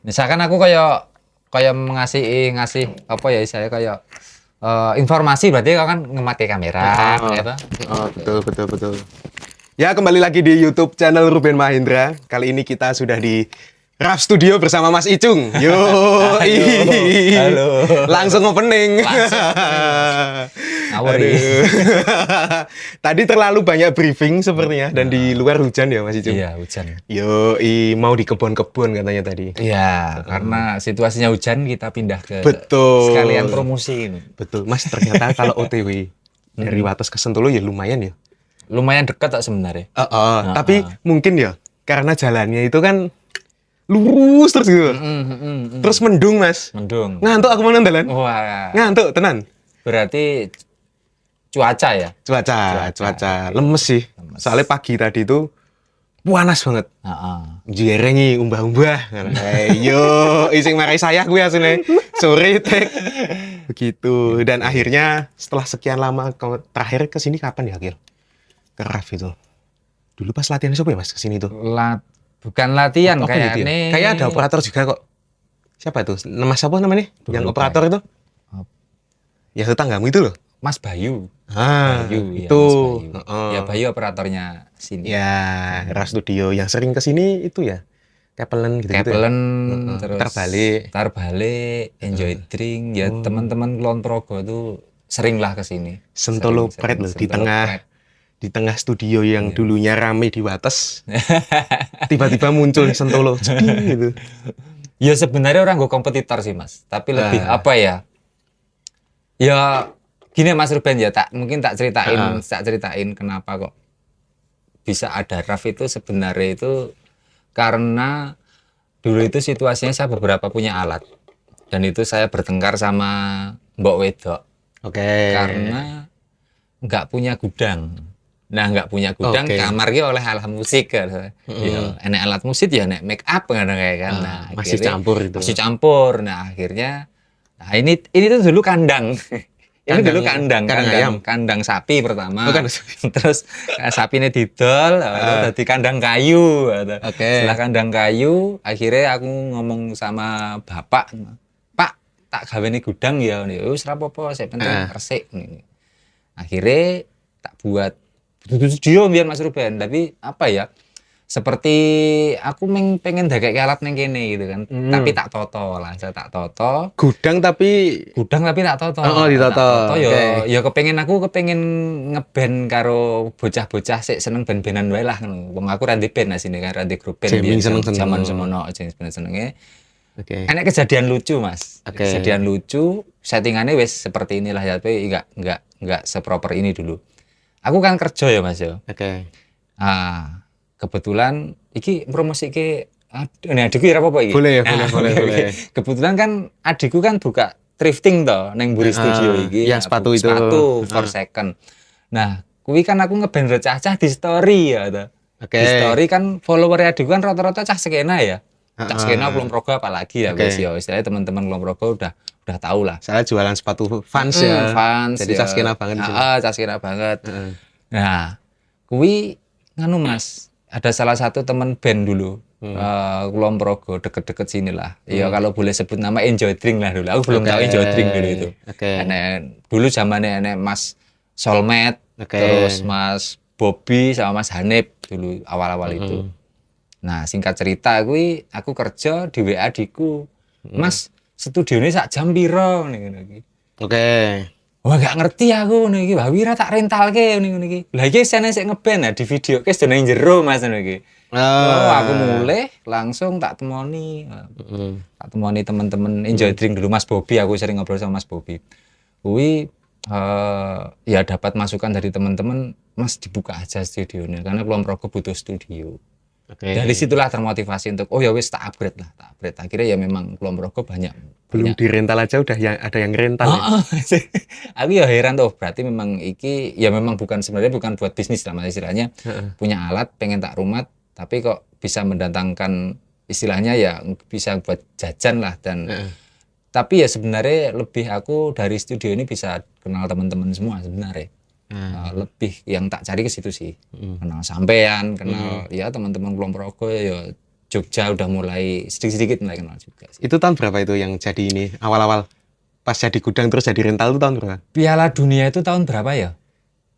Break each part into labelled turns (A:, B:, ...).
A: Misalkan aku kayak ngasih apa ya saya kayak informasi berarti kau kan ngemati kamera gitu.
B: Betul, betul, betul. Ya, kembali lagi di YouTube channel Ruben Mahendra. Kali ini kita sudah di Raf Studio bersama Mas Icung. Yo,
A: Halo.
B: langsung opening.
A: Ngawur
B: Aduh.
A: iki.
B: Tadi terlalu banyak briefing sepertinya dan di luar hujan ya Mas Icung.
A: Iya, hujan.
B: Yo, mau di kebun-kebun katanya tadi.
A: Iya, karena situasinya hujan kita pindah ke
B: Betul.
A: sekalian promosi ini.
B: Betul, Mas. Ternyata kalau OTW dari Wates ke Sentolo ya lumayan ya.
A: Lumayan dekat tak sebenarnya.
B: Tapi mungkin ya karena jalannya itu kan lurus terus gitu. Terus mendung, Mas.
A: Mendung.
B: Ngantuk aku mau nonton.
A: Wah,
B: Ngantuk tenan.
A: berarti cuaca ya?
B: Cuaca lemes sih. Soalnya pagi tadi itu panas banget.
A: Heeh.
B: Jerengi umbah-umbah. Yo, ising marai saya gue asline. Sore tek. Begitu. Dan akhirnya setelah sekian lama terakhir ke sini kapan ya, Akhil? Ke Raf itu. Dulu pas latihan siapa ya, Mas, ke sini tuh?
A: Bukan latihan
B: Apa
A: kayak
B: gitu ya?
A: ini.
B: Kayak ada operator juga kok. Siapa itu? Mas siapa namanya? Yang
A: lupa
B: operator itu? Ya tetanggamu itu loh.
A: Mas Bayu.
B: Bayu,
A: ya,
B: itu.
A: Mas Bayu. Ya Bayu operatornya sini.
B: Ya, Raf Studio yang sering ke sini itu ya. Kepelen gitu-gitu.
A: Kepelen, terus
B: Tarbalik,
A: Enjoy Drink, ya teman-teman Kulon Progo itu sering lah ke sini.
B: Sentolo Pride loh, di tengah studio yang dulunya rame di Wates. Tiba-tiba muncul Sentolo, jeding gitu.
A: Ya sebenarnya orang gue kompetitor sih Mas, tapi lebih apa ya? Ya gini Mas Ruben ya, mungkin tak ceritain kenapa kok bisa ada Raf itu sebenarnya itu karena dulu itu situasinya saya beberapa punya alat dan itu saya bertengkar sama Mbok Wedok. Karena nggak punya gudang. Nah nggak punya gudang kamarnya oleh alat musik kan. Ya, enek alat musik ya enek make up kan kayak kan. Nah,
B: masih campur itu.
A: Masih campur. Nah akhirnya ini tuh dulu kandang. Ini dulu kandang sapi pertama. Terus sapi ini didol, jadi kandang kayu. Setelah kandang kayu, akhirnya aku ngomong sama bapak, Pak, tak gaweni gudang ya. Wis ra apa-apa, saya penting resik. Akhirnya tak buat studio biar Mas Ruben, tapi apa ya? Seperti aku pengen dagek alat neng kene gitu kan. Tapi tak toto lah, saya tak toto.
B: Gudang tapi
A: tak toto.
B: Ditoto.
A: Ya kepengen ngeband karo bocah-bocah sik seneng band-bandan wae lah ngono. Wong aku ra ndek band asine kan, ra ndek grup band zaman semono senenge. Enek kejadian lucu, Mas. Kejadian lucu, settingannya wis seperti inilah ya, tapi enggak seproper ini dulu. Aku kan kerja ya, Mas ya. Kebetulan iki promosi ke adikku ya apa-apa iki.
B: Boleh.
A: Kebetulan kan adikku kan buka thrifting toh neng Buri Studio iki.
B: Yang sepatu itu.
A: Sepatu for second. Nah, kuwi kan aku ngeband cah-cah di story ya toh. Di story kan follower adikku kan rata-rata cah skena ya. Cah skena Kulon Progo apalagi ya guys ya. Istilahnya teman-teman Kulon Progo udah tahu lah.
B: Saya jualan sepatu Vans ya.
A: Vans.
B: Jadi cah skena banget.
A: Cah skena banget. Nah, kuwi nganu Mas, ada salah satu teman band dulu Kulon Progo deket-deket sini lah. Ya kalau boleh sebut nama Enjoy Drink lah dulu. Aku belum tahu Enjoy Drink dulu itu. Dulu zamannya enek Mas Solmed, terus Mas Bobby sama Mas Hanif dulu awal-awal itu. Nah singkat cerita aku kerja di WA adikku, Mas studionya sak jam piro nih. Wah gak ngerti aku nih, Wah Wira tak rental ke nih. Lah iki sene sik ngeband nah di video ke sedene jero Mas nih. Aku mulai langsung tak temoni. Tak temoni teman-teman Enjoy Drink dulu Mas Bobby, aku sering ngobrol sama Mas Bobby. Kuwi ya dapat masukan dari teman-teman, Mas dibuka aja studionya karena Kulon Progo butuh studio. Dari situlah termotivasi untuk ya wis tak upgrade. Akhirnya ya memang Kulon Progo
B: belum dirental aja udah ada yang rental.
A: Aku ya heran tuh, berarti memang iki ya memang sebenarnya bukan buat bisnis lah istilahnya. Punya alat pengen tak rumat tapi kok bisa mendatangkan istilahnya ya bisa buat jajan lah dan tapi ya sebenarnya lebih aku dari studio ini bisa kenal teman-teman semua sebenarnya. Lebih yang tak cari ke situ sih. Kenal sampean, kenal ya teman-teman Kulon Progo ya Jogja udah mulai sedikit-sedikit mulai kenal juga sih.
B: Itu tahun berapa itu yang jadi ini awal-awal pas jadi gudang terus jadi rental itu tahun berapa?
A: Piala Dunia itu tahun berapa ya?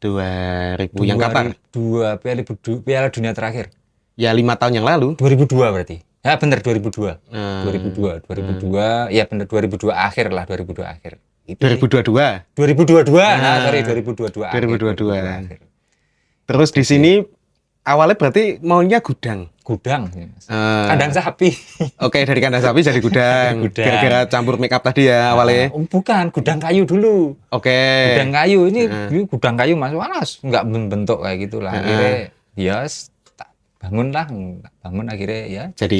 B: 2000 yang kapan?
A: 2002 Piala Dunia terakhir.
B: Ya 5 tahun yang lalu.
A: 2002 berarti. Ya bener 2002. 2002. Ya bener 2002 akhir lah, 2002 akhir. Itu
B: 2022.
A: 2022. Nah, sorry 2022 akhir.
B: 2022.
A: akhir.
B: Terus di sini awalnya berarti maunya gudang.
A: Gudang ya, Mas. Kandang sapi.
B: Oke, dari kandang sapi jadi gudang.
A: Gudang.
B: Gara-gara campur make up tadi ya awalnya.
A: Bukan, gudang kayu dulu.
B: Oke.
A: Gudang kayu ini gudang kayu Mas. Walas nggak bentuk kayak gitulah. Akhirnya ya tak bangun akhirnya ya
B: Jadi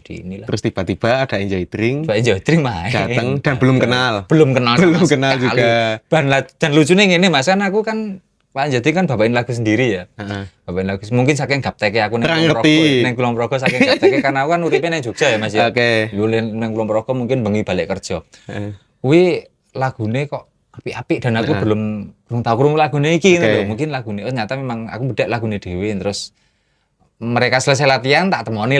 A: inilah.
B: Terus tiba-tiba ada Enjoy Drink
A: Pak Enjoy Drink main.
B: datang dan belum kenal.
A: Belum kenal
B: kenal
A: sekali.
B: juga.
A: Dan lucunya ini Mas, kan aku kan Pak Enjoy Drink kan bawain lagu sendiri ya. Bawain lagu mungkin saking gapteke aku neng Kulon Progo saking gapteke karena aku kan uripe nang Jogja ya Mas ya.
B: Oke.
A: Neng Kulon Progo mungkin bengi balik kerja. Kuwi lagune kok apik-apik dan aku belum tahu krungu lagune iki gitu. Mungkin lagune ternyata memang aku bedek lagune dhewe terus mereka selesai latihan tak temoni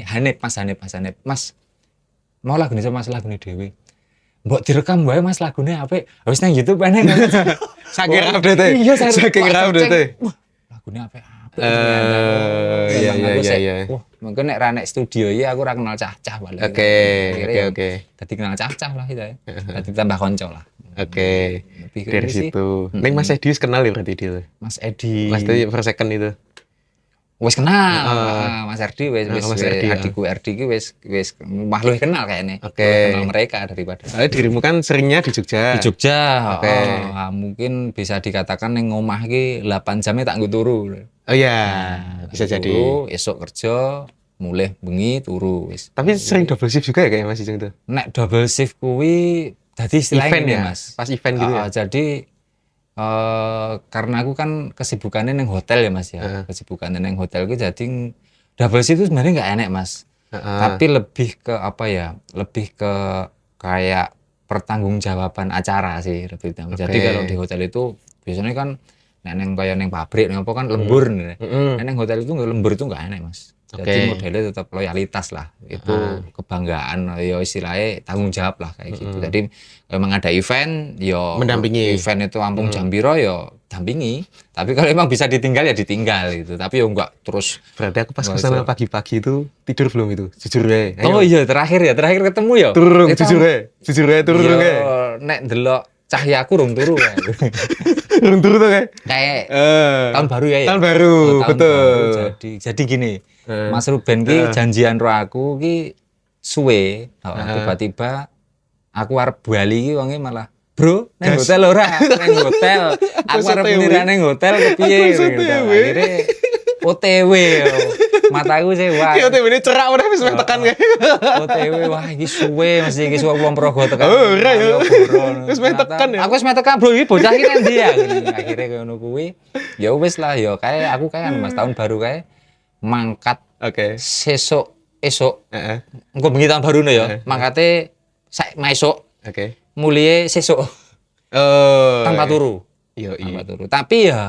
A: Hanif Mas mau lagune sama Mas lagune dhewe mbok direkam wae Mas lagune apik wis nang YouTube neng
B: Saking update.
A: Iya
B: saking update.
A: Lagune apik
B: Iya.
A: Wah mungkin nek ra nek studio iki aku ora kenal cah-cah balik
B: Oke.
A: dadi kenal cah-cah lah itu ya dadi tambah konco lah.
B: Oke. Dari situ. Neng Mas Edi kenal ya berarti dia.
A: Mas Edi.
B: Mas Edi per second itu.
A: Wis kenal, Mas Erdi wis adikku Erdi ki wis luwih kenal kayaknya. Kenal mereka daripada.
B: Dirimu kan seringnya di Jogja.
A: Di Jogja. Mungkin bisa dikatakan ning omah ki 8 jamnya tak nggo turu.
B: Oh iya, bisa jadi.
A: Esok kerja, mulih bengi turu wis.
B: Tapi sering double shift juga ya kayak Mas Ijeng tuh.
A: Nek double shift kuwi dadi istilahnya
B: event ya,
A: Mas.
B: Pas event gitu ya.
A: Jadi karena aku kan kesibukannya neng hotel ya Mas ya. Kesibukannya neng hotel itu jadi double shift itu sebenarnya nggak enak Mas. Tapi lebih ke apa ya? Lebih ke kayak pertanggungjawaban acara sih. Jadi kalau di hotel itu biasanya kan neng kayak neng pabrik neng apa kan lembur nih. Neng hotel itu nggak lembur itu nggak enak Mas. Jadi modelnya tetap loyalitas lah. Itu kebanggaan ya istilahnya tanggung jawab lah kayak gitu. Jadi memang ada event ya
B: mendampingi.
A: Event itu Ampung Jam piro ya dampingi. Tapi kalau emang bisa ditinggal ya ditinggal gitu. Tapi ya enggak terus.
B: Berarti aku pas kesana pagi-pagi itu tidur belum itu? Jujur ya.
A: Oh iya terakhir ketemu ya.
B: Turun jujur ya turun ya.
A: Nek delok cahyaku rung turu kan.
B: Rung turu tuh
A: kayak tahun baru ya.
B: Tahun baru, betul.
A: Jadi gini, Mas Ruben ki janjian ro aku ki suwe. Tiba-tiba aku arep bali ki wonge malah bro, neng hotel ora, neng hotel. Aku arep nira neng hotel kepiye gitu. Akhirnya OTW. Mataku sih wah.
B: OTW ini cerak udah wis tekan kae.
A: OTW wah iki suwe mesti iki suwe Kulon Progo tekan.
B: Oh, ora ya. Wis tekan ya.
A: Aku wis tekan bro iki bocah iki nang ndi ya. Akhirnya ngono kuwi ya wis lah ya kayak aku kayak Mas tahun baru kayak mangkat esuk.
B: Heeh.
A: Engko bengi tahun baru ya. Mangkate sak maesuk. Mulie sesuk. Tanpa turu.
B: Iya.
A: Tanpa turu. Tapi ya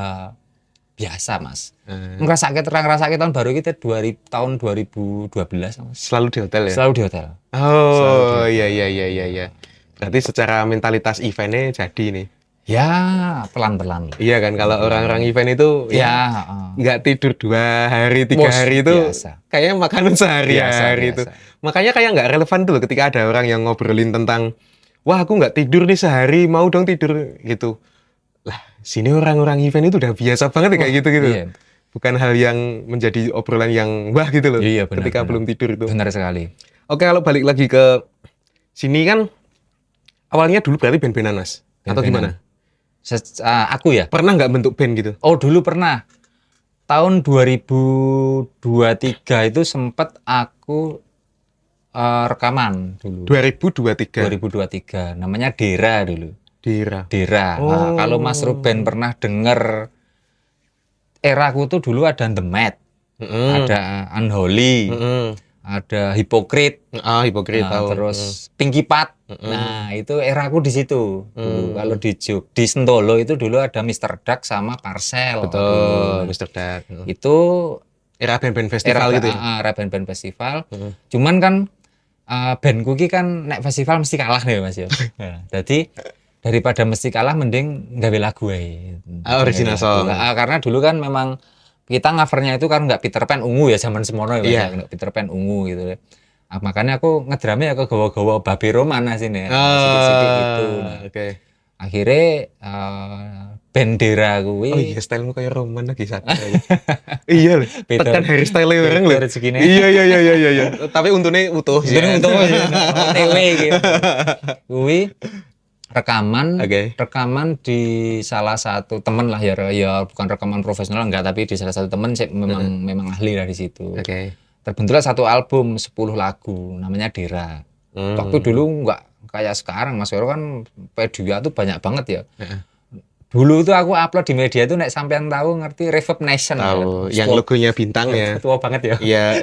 A: biasa Mas. Ngerasake tahun baru kita tahun 2012 Mas.
B: Selalu di hotel ya?
A: Selalu di hotel.
B: Oh, iya. Berarti secara mentalitas eventnya jadi nih.
A: Ya, pelan-pelan.
B: Iya kan, kalau orang-orang event itu ya nggak tidur 2 hari, 3 hari itu kayaknya makanan sehari-hari itu. Makanya kayak nggak relevan tuh loh ketika ada orang yang ngobrolin tentang, wah aku nggak tidur nih sehari, mau dong tidur gitu. Lah, sini orang-orang event itu udah biasa banget ya kayak gitu-gitu. Iya. Bukan hal yang menjadi obrolan yang wah gitu loh.
A: Iya,
B: ketika belum tidur itu.
A: Benar sekali.
B: Oke, kalau balik lagi ke sini kan awalnya dulu berarti band-bandan Mas? Atau gimana?
A: Aku ya?
B: Pernah nggak bentuk band gitu?
A: Oh, dulu pernah. Tahun 2023 itu sempat aku rekaman dulu. 2023. Namanya Dera dulu. Dera.
B: Oh.
A: Kalau Mas Ruben pernah denger eraku tuh dulu ada The Mad, ada Unholy, ada Hypocrite,
B: tahu.
A: Terus Pinky Pat. Nah itu eraku di situ. Kalau di Sentolo itu dulu ada Mr. Duck sama Parcel.
B: Betul, Mr. Duck.
A: Itu
B: Era band-band festival gitu ya.
A: Era band-band festival. Cuman kan bandku ki kan nek festival mesti kalah nih Mas ya. Nah, jadi daripada mesti kalah mending gawe lagu ae.
B: Original song.
A: Karena dulu kan memang kita covernya itu kan nggak Peter Pan ungu ya zaman semono ya Mas,
B: Iya.
A: nggak Peter Pan ungu gitu ya. Makanya aku ngedrame ya ke gawa-gawa Babe Roman sini. Sidik-sidik gitu. Nah,
B: Oke.
A: akhirnya bendera kuwi
B: Oh iya, stylemu kayak Roman lagi sadar. Iya loh.
A: Peter-
B: Tekan hairstyle bareng loh.
A: Peter segini.
B: Iya. Tapi untune utuh.
A: Jadi untuk OTW gitu. Kuwi
B: Oke.
A: rekaman di salah satu temen lah ya bukan rekaman profesional enggak tapi di salah satu temen sih memang ahli lah di situ.
B: Oke.
A: Terbentuklah satu album 10 lagu namanya Dera. Waktu dulu enggak kayak sekarang Mas Vero kan media tuh banyak banget ya. Dulu tuh aku upload di media tuh nek sampean tahu ngerti Reverb Nation
B: Tahu,
A: ya.
B: yang logonya bintang ya.
A: Tua banget ya.
B: Iya,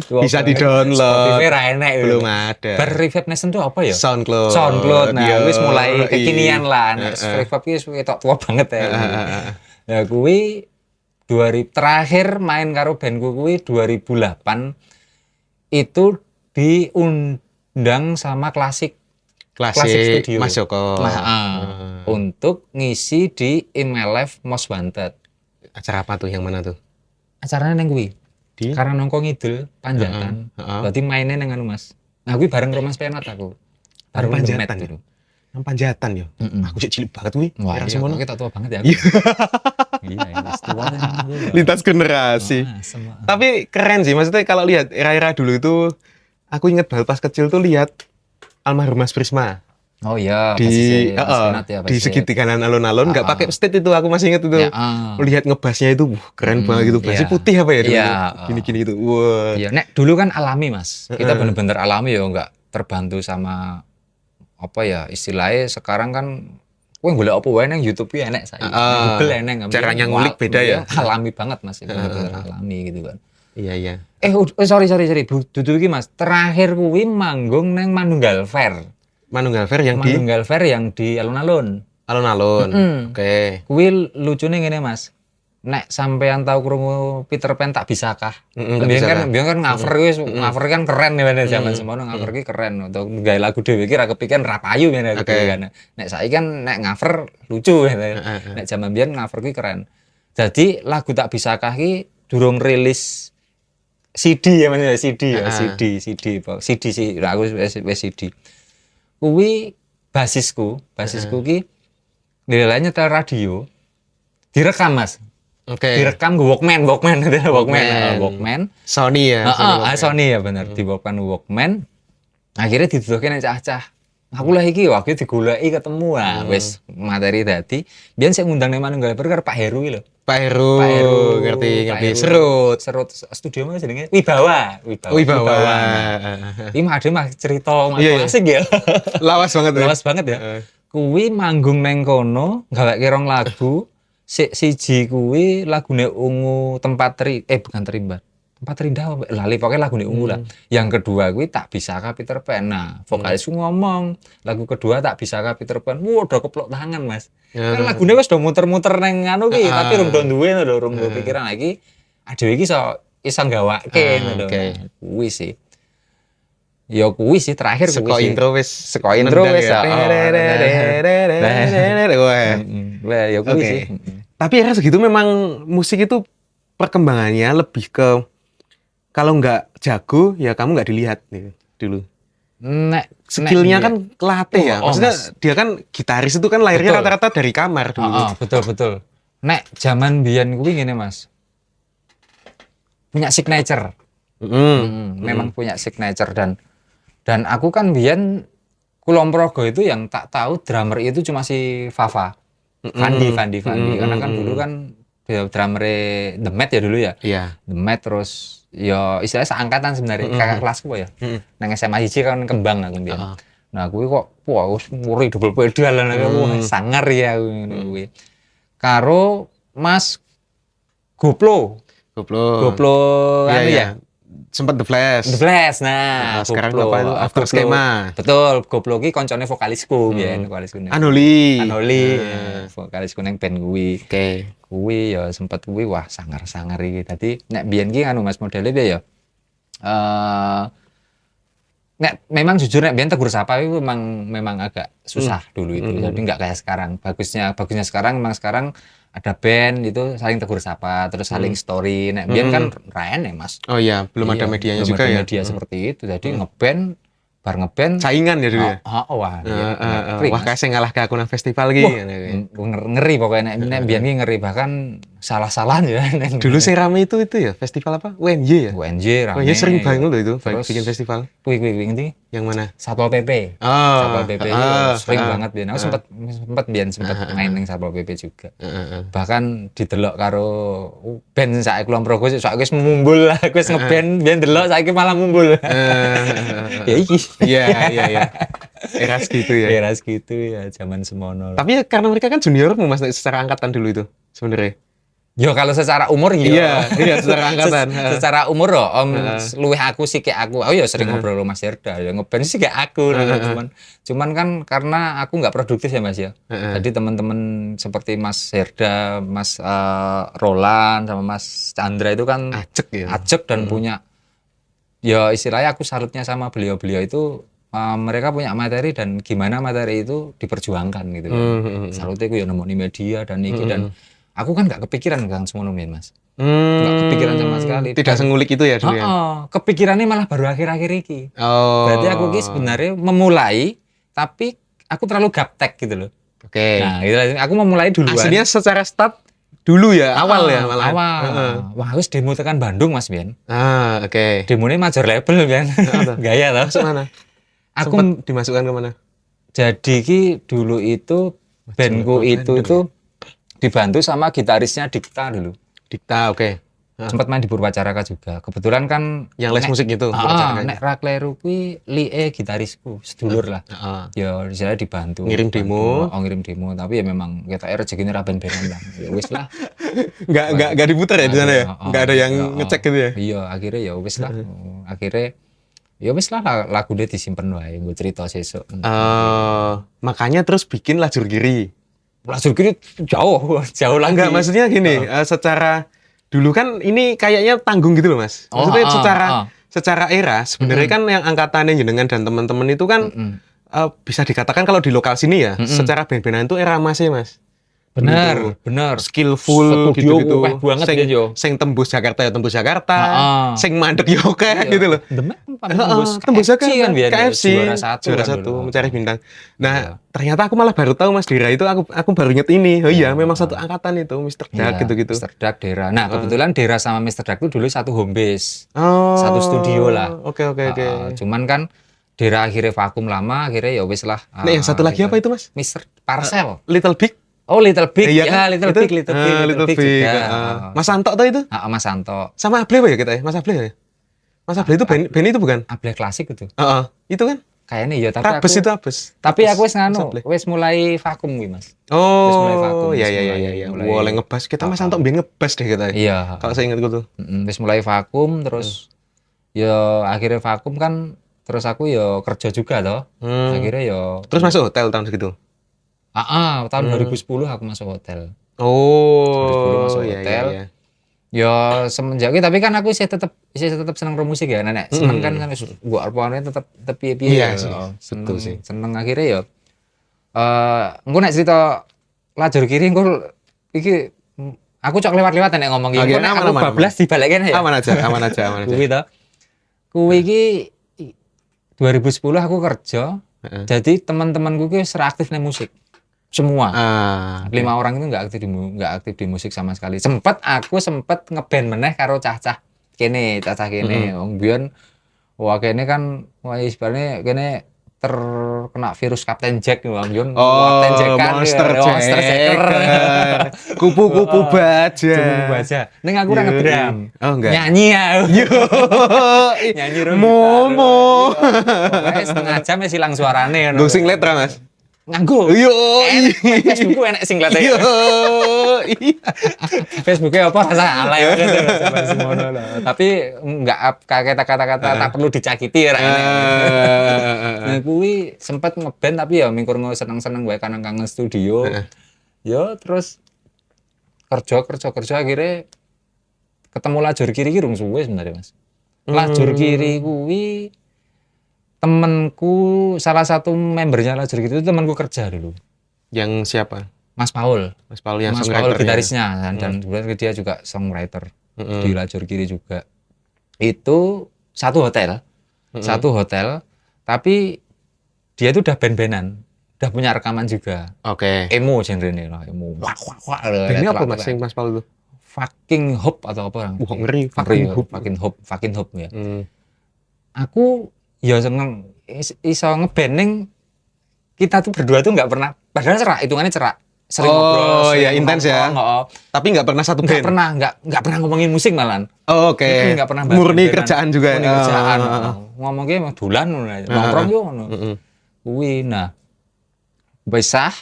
A: Tua
B: bisa
A: banget.
B: di-download.
A: Spotify ra enek ya.
B: Belum ada.
A: Bar Reverb Nation tuh apa ya?
B: SoundCloud.
A: SoundCloud. Nah,
B: Iya,
A: wis mulai kekinian lah.
B: Heeh.
A: Nek Reverb ki ketok tua banget ya. Nah, kuwi 2000 terakhir main karo bandku kuwi 2008 itu diundang sama Klasik
B: Klasik
A: Studio.
B: Mas Joko.
A: Untuk ngisi di Email Live Most Wanted.
B: Acara apa tuh? Yang mana tuh?
A: Acaranya neng kuwi.
B: Di?
A: Karena nongko ngidul Panjatan. Berarti mainnya neng anu Mas. Nah, kuwi bareng Romas Penat aku. Bareng
B: Panjatan
A: Demet
B: ya?
A: gitu.
B: Nang Panjatan ya. Aku sih cilik banget kuwi.
A: Wah,
B: Era
A: iya,
B: semono.
A: kita tua banget ya.
B: Iya.
A: Iya, wis tua kan.
B: Lintas generasi.
A: Semua.
B: Tapi keren sih, maksudnya kalau lihat era-era dulu itu, aku inget banget pas kecil tuh lihat almarhum Mas Prisma
A: Oh iya,
B: di
A: Mas Penat ya,
B: di segitiganan alun-alun nggak pakai state itu, aku masih inget itu.
A: Ya,
B: Lihat ngebasnya itu keren banget gitu. Basnya
A: iya.
B: putih apa ya dulu?
A: Iya,
B: Gini-gini itu. Wah.
A: Iya, nek dulu kan alami Mas. Kita bener-bener alami ya, nggak terbantu sama apa ya istilahnya sekarang kan kowe golek apa wae nang YouTube ya enek saiki. Google enek.
B: Caranya ngulik beda ya.
A: Alami banget Mas, bener-bener alami gitu kan.
B: Iya.
A: Sorry. Dudu iki Mas. Terakhir kuwi manggung nang Manunggal Fair.
B: Manunggal Fair yang di
A: Manunggal Fair yang di alun-alun.
B: alun-alun. Oke.
A: Kuwi lucune ngene Mas. Nek sampean tahu krungu Peter Pan tak bisakah?
B: Tak
A: Biyen
B: Bisakah.
A: kan cover wis cover kan keren ya zaman semono cover ki keren untuk gawe lagu dhewe ki ra kepikiran ra payu ya kan. Nek saiki kan nek cover lucu ya. Nek zaman biyen cover ki keren. Jadi lagu tak bisakah ki durung rilis CD ya Mas CD ya CD sih aku wis CD. Kuwi basisku ki nilainya tel radio direkam Mas.
B: Oke.
A: Direkam gue Walkman.
B: Sony ya.
A: Sony ya bener di Walkman. Akhirnya didudukin yang cah-cah. Aku lah iki waktu digoleki ketemu wis materi dadi. Biyen sik ngundang nang Manunggal Fair Pak Heru iki lho.
B: Pak Heru, ngerti. Serut
A: studio mana jenenge Wibawa. Iki mah cerita asik ya.
B: Lawas banget ya.
A: Lawas banget ya. Kuwi manggung nang kono gaweke rong lagu. Siji kuwi lagune Ungu bukan Terimbat. Tempat Terindah apa? Lali pokoknya lagune Ungu lah. Yang kedua kuwi Tak Bisakah Peter Pan. Nah, vokalisku ngomong, lagu kedua Tak Bisakah Peter Pan. Wah, udah keplok tangan, Mas. Kan lagune wis do muter-muter nang anu ki, tapi rung do duwe lho, rung do pikiran lagi. Adewe iki iso gawake ngono lho. Kuwi sih. Ya kuwi sih terakhir kuwi sih. Seko intro wis. Wah, ya kuwi sih.
B: Tapi era segitu memang musik itu perkembangannya lebih ke kalau nggak jago ya kamu nggak dilihat nih dulu. Skillnya kan kelatih ya. Maksudnya dia kan gitaris itu kan lahirnya rata-rata dari kamar dulu.
A: Betul. Nek zaman biyen kuwi ngene Mas. Punya signature. Memang punya signature dan aku kan biyen Kulon Progo itu yang tak tahu drummer itu cuma si Fafa. Fandi karena kan dulu kan drummer The Met ya dulu ya.
B: Iya.
A: The Met terus ya istilahnya seangkatan sebenarnya kakak kelasku ya. Nang SMA 1 kan kembang aku biyen. Nah, kuwi kok wis muri double pedal lan wah sangar ya kuwi. Karo Mas Goplo
B: Iya. Sempat The Flash.
A: The Flash, nah,
B: sekarang
A: Goplo.
B: apa itu? After
A: Goplo.
B: Skema.
A: Betul, Goplo ki koncone vokalisku biyen, vokalisku.
B: Anoli.
A: Vokalisku nang band kuwi.
B: Oke.
A: Kuwi ya sempet kuwi wah sangar-sangar iki. Dadi nek biyen ki anu Mas modele piye ya? Nek memang jujur nek biyen tegur sapa itu memang agak susah dulu itu. Jadi enggak kayak sekarang. Bagusnya sekarang memang sekarang ada band itu saling tegur sapa, terus saling story. Nek biyen kan raen ya, Mas.
B: Oh iya, belum ada medianya
A: belum
B: juga
A: ada
B: ya.
A: media seperti itu. Jadi ngeband bar ngeband
B: Saingan ya dulu ya.
A: wah.
B: Wah, kasih ngalah ke aku nang festival iki.
A: Ngeri pokoknya nek biyen ki ngeri bahkan salah-salah ya.
B: Dulu sing rame itu ya, festival apa? UNY ya?
A: UNJ rame.
B: UNY sering banget loh itu,
A: Terus,
B: bikin festival.
A: Kuwi ngendi?
B: Yang mana?
A: Satpol PP. Satpol PP sering banget biyen. Aku sempat main ning Satpol PP juga. Bahkan didelok karo band saiki Kulonprogo saiki wis mumbul lah. Aku wis ngeband biyen delok saiki malah mumbul. Ya iki.
B: Iya. Era segitu ya.
A: Era segitu ya, zaman semono.
B: Tapi ya karena mereka kan juniormu Mas secara angkatan dulu itu sebenarnya.
A: Yo kalau secara umur
B: iya secara angkatan.
A: Secara umur loh, luwih aku sih kayak aku. Oh ya sering ngobrol sama Mas Herda, ya ngeband sih kayak aku. Cuman kan karena aku nggak produktif ya Mas ya. Jadi teman-teman seperti Mas Herda, Mas Roland sama Mas Chandra itu kan acek dan punya. Ya istilahnya aku salutnya sama beliau-beliau itu mereka punya materi dan gimana materi itu diperjuangkan gitu. Salutnya aku ya nemu di media dan iki dan aku kan nggak kepikiran kan semono Mas. Nggak kepikiran sama sekali.
B: Tidak sengulik itu ya dulu ya.
A: Kepikirannya malah baru akhir-akhir iki. Berarti aku ki sebenarnya memulai tapi aku terlalu gaptek gitu loh.
B: Oke.
A: Nah, gitu, aku memulai duluan.
B: Aslinya secara start dulu ya, awal ya malah.
A: Awal. Wah, harus demo tekan Bandung Mas Bian.
B: Oke.
A: Demonya major label Bian. Gaya toh.
B: Masuk mana? Aku dimasukkan ke mana?
A: Jadi ki dulu itu bandku itu dibantu sama gitarisnya Dikta dulu.
B: Dikta, oke.
A: Sempat main di Purwacaraka juga. Kebetulan kan
B: yang les musik itu.
A: Nek Rakleru kuwi lie gitarisku, sedulur lah. Ya saya dibantu.
B: Ngirim demo.
A: Ngirim demo, tapi ya memang kita rezekine ra ben-benan lah. Ya wis lah.
B: Enggak diputar ya di sana ya? Enggak ada yang ngecek gitu ya?
A: Iya, akhirnya ya wis lah. Akhirnya ya wis lah lagu dia disimpen wae, nggo cerita sesuk.
B: Makanya terus bikin Lajur Kiri.
A: Lajur Kiri jauh lagi.
B: Enggak, maksudnya gini, secara dulu kan ini kayaknya tanggung gitu loh Mas. Maksudnya secara era sebenarnya kan yang angkatannya jenengan dan teman-teman itu kan bisa dikatakan kalau di lokal sini ya, secara band-bandan itu era emasnya Mas.
A: Bener.
B: Skillful gitu-gitu.
A: Sing
B: tembus Jakarta ya tembus Jakarta. Sing mandek ya oke gitu loh. Tembus Jakarta kan KFC juara satu mencari bintang. Nah, ternyata aku malah baru tahu Mas Dera itu aku baru inget ini. Oh iya, memang satu angkatan itu Mr. Dark gitu-gitu.
A: Mr. Dark Dera. Nah, kebetulan Dera sama Mr. Dark itu dulu satu home base. Satu studio lah.
B: Oke.
A: Cuman kan Dera akhirnya vakum lama, akhirnya ya wis lah.
B: Nah, yang satu lagi apa itu Mas?
A: Mr. Parcel.
B: Little Big.
A: Oh, Little Big.
B: Little Big juga. Mas Santo tuh itu?
A: Mas Santo.
B: Sama Able ya kita ya? Mas Able ya? Mas Able itu band itu bukan?
A: Able klasik itu.
B: Itu kan?
A: Kayaknya ya, tapi
B: Rabes itu Rabes.
A: Tapi aku wis mulai vakum kuwi, Mas.
B: Oh,
A: wis mulai vakum.
B: Iya. Boleh ngebas. Kita Mas Santo biyen ngebas deh kita.
A: Iya.
B: Kalau saya ingat tuh.
A: Wis mulai vakum terus ya akhirnya vakum kan terus aku ya kerja juga toh. Akhirnya ya
B: terus masuk hotel tahun segitu.
A: Tahun 2010 aku masuk hotel. 2010
B: Oh,
A: masuk hotel. Iya. Ya semenjak itu tapi kan aku masih tetap seneng musik ya, nenek. Seneng kan sampai gua arpane tetap piye-piye.
B: Iya,
A: betul sih. Seneng akhirnya ya engko nek cerita Lajur Kiri engko iki aku cok lewat-lewat nek ngomong iki. Nek aku bablas dibalik kene ya.
B: Aman aja.
A: Kuwi to. Kuwi iki 2010 aku kerja. Jadi teman-temanku ki wis aktif ning musik. Semua 5 orang itu nggak aktif di musik sama sekali. Aku sempet ngeband meneh karo cah-cah kene wong biyen kene kan istilahnya kene terkena virus Kapten Jack wong biyen
B: Kapten Jack kan Monster Jack kupu-kupu baja
A: ning aku ora ngedram
B: nyanyi
A: nyanyi
B: Momo
A: setengah jam wis ilang suarane
B: ngono sing letra Mas.
A: nganggo.
B: Yo.
A: Facebookku enek sing nglatih.
B: Yo.
A: Facebooknya apa rasa alay semono lah. Tapi enggak kata-kata tak perlu dicakiti ra enek. Nah, kuwi sempet ngeband tapi ya mingkur seneng-seneng wae kangen studio. Ya terus kerja akhirnya ketemu lajur kiri ki rung suwe sebenarnya, Mas. Lajur kiri kuwi temenku, salah satu membernya lajur kiri itu temanku kerja dulu.
B: Yang siapa?
A: Mas Paul
B: yang
A: Mas Paul gitarisnya dan kemudian dia juga songwriter di lajur kiri juga. Itu satu hotel, tapi dia itu udah band-bandan, udah punya rekaman juga.
B: Oke.
A: Emo genre-nya lah, emo. Wah.
B: Ini apa Mas Mas Paul itu?
A: Fucking Hope atau apa?
B: Wah, ngeri.
A: Fucking Hope ya. Aku ya seneng iso ngebanding, kita tuh berdua tuh nggak pernah, padahal hitungannya cerak. Sering ngobrol,
B: ya intens ya. Tapi nggak pernah satu band.
A: Nggak pernah ngomongin musik malahan.
B: Oh, oke.
A: Nggak pernah
B: murni kerjaan juga.
A: Murni kerjaan. Ngomongnya mah dolan nongkrong yo ngono. Kuwi nah. Besah.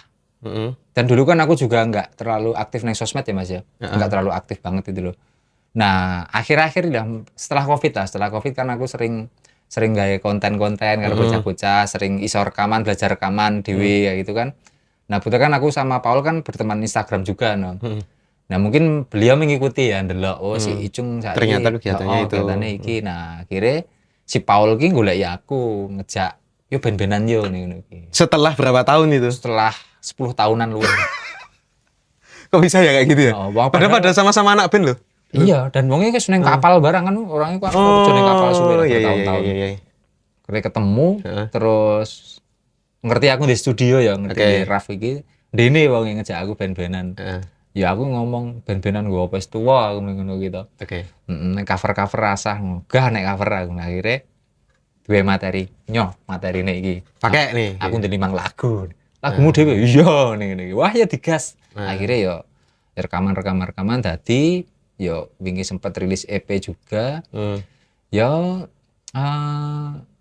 A: Dan dulu kan aku juga nggak terlalu aktif nang sosmed ya Mas ya. Nggak terlalu aktif banget itu loh. Nah, akhir-akhir setelah Covid kan aku sering gawe konten-konten karo bocah-bocah, sering iso rekaman, belajar rekaman dhewe kayak gitu kan. Nah, kebetulan aku sama Paul kan berteman Instagram juga no. Nah, mungkin beliau mengikuti ya ndelok si Icung saiki
B: ternyata kegiatannya itu.
A: Kegiatannya iki. Nah, akhirnya si Paul ki golek ya aku ngejak yo band-bandan yo ngono iki.
B: Setelah berapa tahun itu?
A: Setelah 10 tahunan luwih.
B: Kok bisa ya kayak gitu ya? Padahal pada sama-sama anak band loh.
A: Iya, dan wongnya kayak seneng kapal barang kan, orangnya kok seneng kapal suwe bertahun-tahun. Kira ketemu, terus ngerti aku di studio ya, ngerti Raf iki. Dene wong ngejak aku band-bandan. Ya aku ngomong band-bandan gue apa tua aku ngono gitu. Nek cover-cover rasah, gah nek cover aku akhirnya duwe materi materine iki.
B: Pakai nih.
A: Aku ndek 5 lagu. Lagumu dhewe iya ning. Wah ya digas. Akhirnya yo rekaman dadi yo wingi sempat rilis EP juga. Yo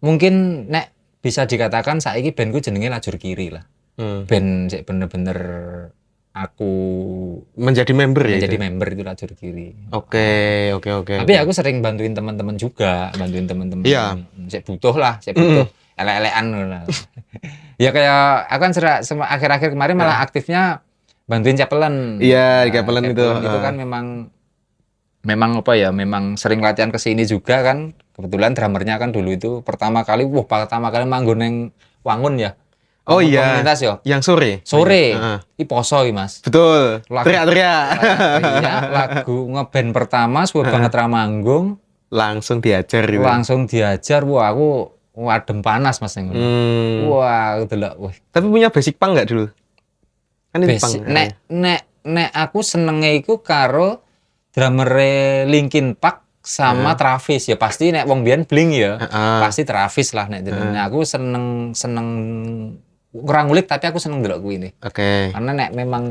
A: mungkin nek bisa dikatakan saiki bandku jenenge Lajur Kiri lah. Band sik bener-bener aku
B: menjadi member ya.
A: Menjadi member itu Lajur Kiri.
B: Oke.
A: Tapi aku sering bantuin teman-teman juga,
B: Iya.
A: Sik butuh elek-elekan lah. Ya kayak aku kan akhir-akhir kemarin malah aktifnya bantuin Capelen.
B: Iya, Capelen itu.
A: Itu kan memang apa ya, memang sering latihan ke sini juga kan. Kebetulan drummernya kan dulu itu pertama kali manggung neng Wangun ya.
B: Oh iya.
A: Komunitas yo.
B: Yang
A: sore. Iki poso iki Mas.
B: Betul. Teriak-teriak.
A: Iya, lagu ngeband pertama suwe banget ra manggung.
B: Langsung diajar gitu.
A: Wah aku adem panas Mas ning. Wah, delok.
B: Tapi punya basic punk enggak dulu? Kan itu punk.
A: Nek aku senenge iku karo drummer Linkin Park sama Travis ya, pasti nek wong biyen Blink ya. Pasti Travis lah nek jenenge. Aku seneng kurang ngulik tapi aku seneng delok kuwi ini. Karena nek memang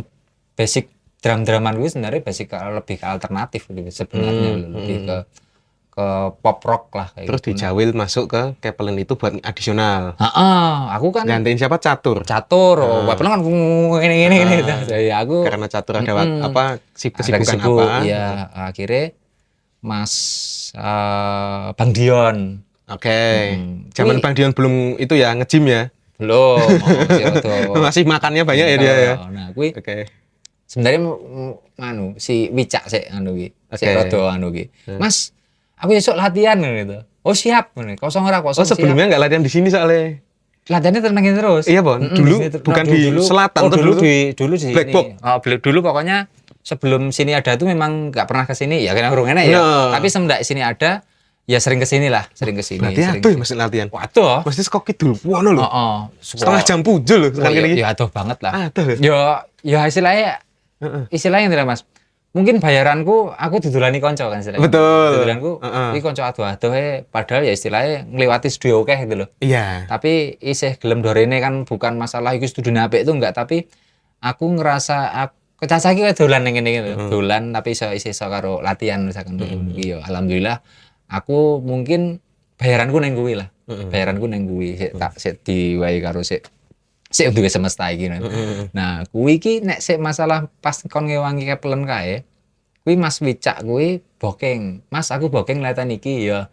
A: basic drum-druman kuwi sebenarnya lebih ke alternatif sebenarnya, lebih ke pop rock lah kayak.
B: Terus gitu. Dijawil masuk ke Capelen itu buat adisional.
A: Aku kan
B: gantiin siapa? Catur.
A: Capelen kan ini. Ya aku
B: karena Catur ada kesibukan apa?
A: Iya, akhirnya Mas Bang Dion. Zaman Bang Dion belum itu ya nge-gym ya.
B: Belum. Masih makannya banyak ya dia ya.
A: Nah, kuwi. Sebenarnya si Wicak sik si rada Mas, aku besok latihan gitu. Oh siap nih. Kosong.
B: Sebelumnya nggak latihan di sini soalnya.
A: Latihannya tenangin terus.
B: Iya, Bon. Bukan di selatan
A: dulu di
B: Black Box.
A: Dulu pokoknya sebelum sini ada tuh memang nggak pernah ke sini ya, kena urung enak ya. Tapi semenjak sini ada ya sering ke sini.
B: Latihan tuh mesti latihan.
A: Waduh.
B: Mesti kok kidul wono lho. Setengah jam pujul lho
A: sekarang ini. Ya aduh banget lah.
B: Aduh.
A: Ya istilahnya ndra Mas. Mungkin bayaranku aku didulani konco kan istilahnya.
B: Betul.
A: Dudulanku iki konco adoh-adohe padahal ya istilahnya ngliwati studio akeh gitu loh.
B: Iya.
A: Tapi isih gelem dorene kan bukan masalah iki studionya apik itu enggak, tapi aku ngerasa kecacah iki dolan ning ngene iki lho. Dolan tapi iso karo latihan misalkan iki yo alhamdulillah aku mungkin bayaranku ning kuwi lah. Bayaranku ning kuwi sik diwahi karo sik Sik duwe semesta iki. Nah, kuwi iki nek sik masalah pas kon ngewangi Keplen kae, kuwi Mas Wicak kuwi booking. Mas, aku booking latan iki ya.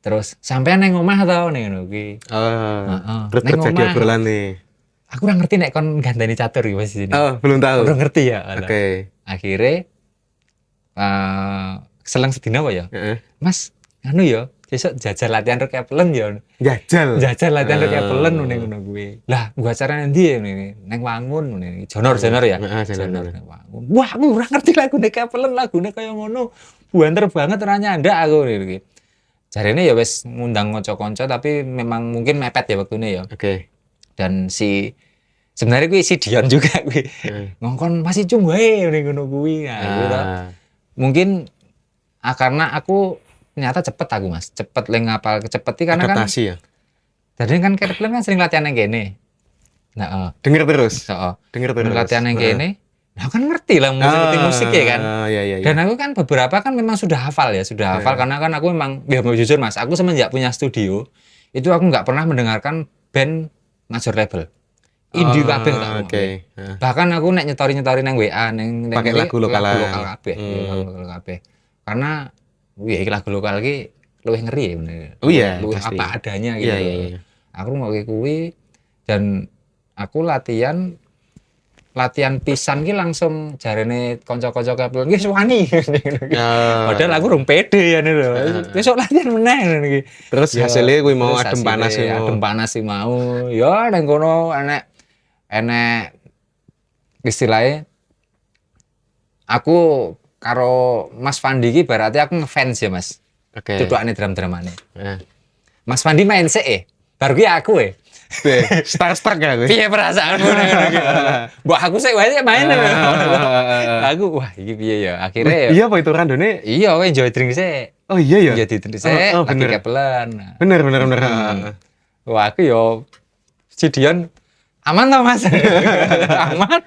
A: Terus sampean nang omah ta ngono kuwi. Heeh.
B: Terus
A: Nang
B: terjadi
A: omah.
B: obrolan nih.
A: Aku ora ngerti nek kon gandani catur iki Mas di sini.
B: Oh, belum tahu.
A: Ora ngerti ya.
B: Oke.
A: Akhirnya selang sedina apa ya? Mas, anu ya, besok jajal latihan rek Keplen ya. Jajal latihan rek Keplen ngono kuwi. Lah, gua acara ndi ya ngene? Nang Wangun ngene. Jonor ya. Jonor nang Wangun. Wah, aku ora ngerti lagune Keplen, lagune kaya ngono. Banter banget ora nyandak aku iki. Jarene ya wis ngundang kanca-kanca tapi memang mungkin mepet ya waktune ya.
B: Oke.
A: Dan sebenarnya kuwi si Dion juga kuwi. Ngongkon masih cung wae ngono kuwi. Nah, mungkin karena aku ternyata cepet aku Mas, cepet ngapal cepet karena
B: adaptasi
A: kan
B: ya.
A: Jadi kan Keplen kan sering latihan nang kene. Nah,
B: denger terus.
A: Heeh.
B: Denger terus.
A: Latihan nang kene. Nah, kan ngerti lah musik ya kan.
B: Iya.
A: Dan aku kan beberapa kan memang sudah hafal karena kan aku memang ya mau jujur Mas, aku semenjak punya studio itu aku nggak pernah mendengarkan band major label. Indie kabeh tak.
B: Oke.
A: Bahkan aku nek nyetori nang WA nang
B: pakai lagu lokal
A: kabeh, lagu kabeh. Karena iki lagu lokal iki luwih ngeri ya bener.
B: Oh iya,
A: luwih
B: pasti.
A: apa adanya gitu.
B: Iya.
A: Aku ngoke kuwi dan aku latihan pisan ki langsung jarene kanca-kanca Keplen ki wani. Padahal aku rung pede ya lho. Besok latihan meneh ngene iki.
B: Terus hasilnya kuwi mau adem panas ya.
A: Adem panas sih mau. Ya nang kono enek istilahnya aku karo Mas Fandi ki berarti aku ngefans ya Mas.
B: Oke.
A: Dudukane dram-dramane. Mas Fandi main sik baru ki aku
B: Starstruck ya gue.
A: Piye perasaanmu ngono. Mbok aku sik wae main. Aku wah iki piye ya. Akhirnya ya.
B: Iya apa itu randone?
A: Iya kowe enjoy drink sik.
B: Oh iya ya.
A: Enjoy drink sik. Lagi Keplen.
B: Bener.
A: Wah aku yo si Dion aman toh Mas? Aman.